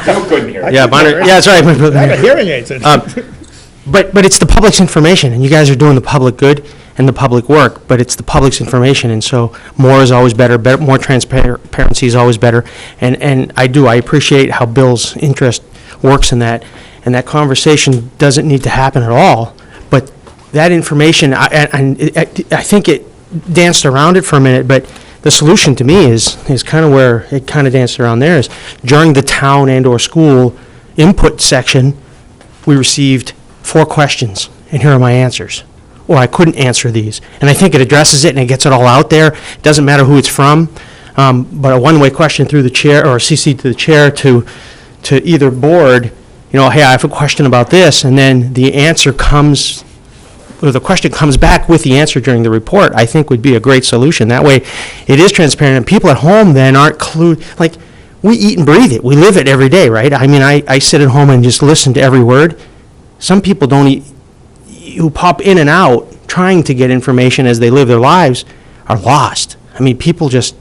Still couldn't hear. yeah, mine are, yeah, that's right. I got hearing aids in. But it's the public's information, and you guys are doing the public good and the public work, but it's the public's information, and so more is always better, more transparency is always better, and I appreciate how Bill's interest works in that, and that conversation doesn't need to happen at all, but that information, I think it danced around it for a minute, but the solution to me is kind of where it kind of danced around there, is during the town and/or school input section, we received 4 questions, and here are my answers. Or I couldn't answer these. And I think it addresses it and it gets it all out there. It doesn't matter who it's from. But a one-way question through the chair, or CC to the chair to either board, you know, hey, I have a question about this, and then the answer comes, or the question comes back with the answer during the report, I think would be a great solution. That way, it is transparent, and people at home then aren't clued, like, we eat and breathe it. We live it every day, right? I mean, I sit at home and just listen to every word. Some people don't eat, who pop in and out trying to get information as they live their lives, are lost. I mean, people just,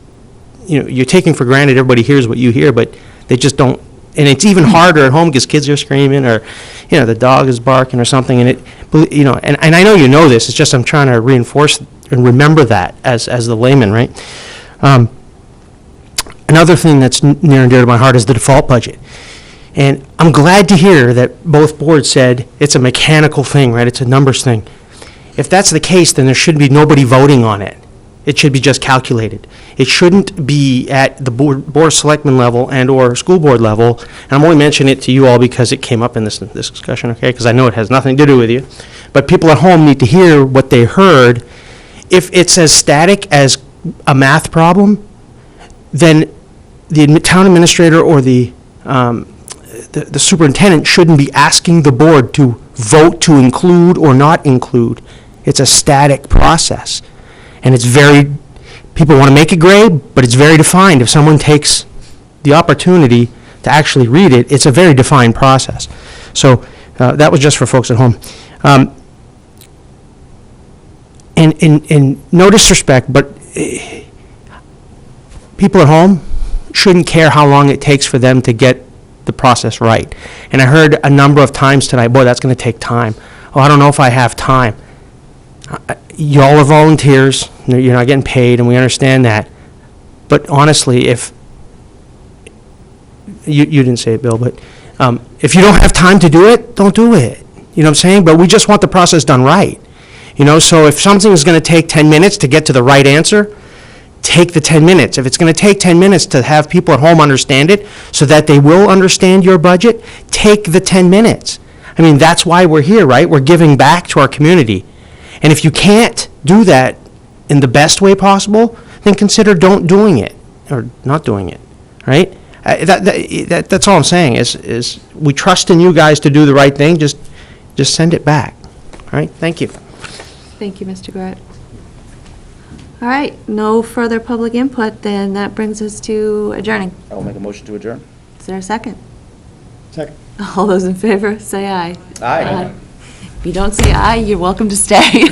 you know, you're taking for granted everybody hears what you hear, but they just don't. And it's even harder at home because kids are screaming, or, you know, the dog is barking or something, and it, you know, and I know you know this, it's just I'm trying to reinforce and remember that as the layman, right? Another thing that's near and dear to my heart is the default budget. And I'm glad to hear that both boards said it's a mechanical thing, right? It's a numbers thing. If that's the case, then there should be nobody voting on it. It should be just calculated. It shouldn't be at the board of selectmen level and/or school board level. And I'm only mentioning it to you all because it came up in this discussion, okay? Because I know it has nothing to do with you. But people at home need to hear what they heard. If it's as static as a math problem, then the town administrator or the superintendent shouldn't be asking the board to vote to include or not include. It's a static process. And it's very, people want to make it gray, but it's very defined. If someone takes the opportunity to actually read it, it's a very defined process. So that was just for folks at home. And no disrespect, but people at home shouldn't care how long it takes for them to get the process right. And I heard a number of times tonight, boy, that's going to take time. Oh, I don't know if I have time. Y'all are volunteers, you're not getting paid, and we understand that. But honestly, if, you didn't say it, Bill, but if you don't have time to do it, don't do it. You know what I'm saying? But we just want the process done right. You know, so if something is going to take 10 minutes to get to the right answer, take the 10 minutes. If it's going to take 10 minutes to have people at home understand it so that they will understand your budget, take the 10 minutes. I mean, that's why we're here, right? We're giving back to our community. And if you can't do that in the best way possible, then consider don't doing it, or not doing it, right? That's all I'm saying, is we trust in you guys to do the right thing, just send it back, all right? Thank you. Thank you, Mr. Gart. All right, no further public input, then that brings us to adjourning. I will make a motion to adjourn. Is there a second? Second. All those in favor, say aye. Aye. If you don't say aye, you're welcome to stay.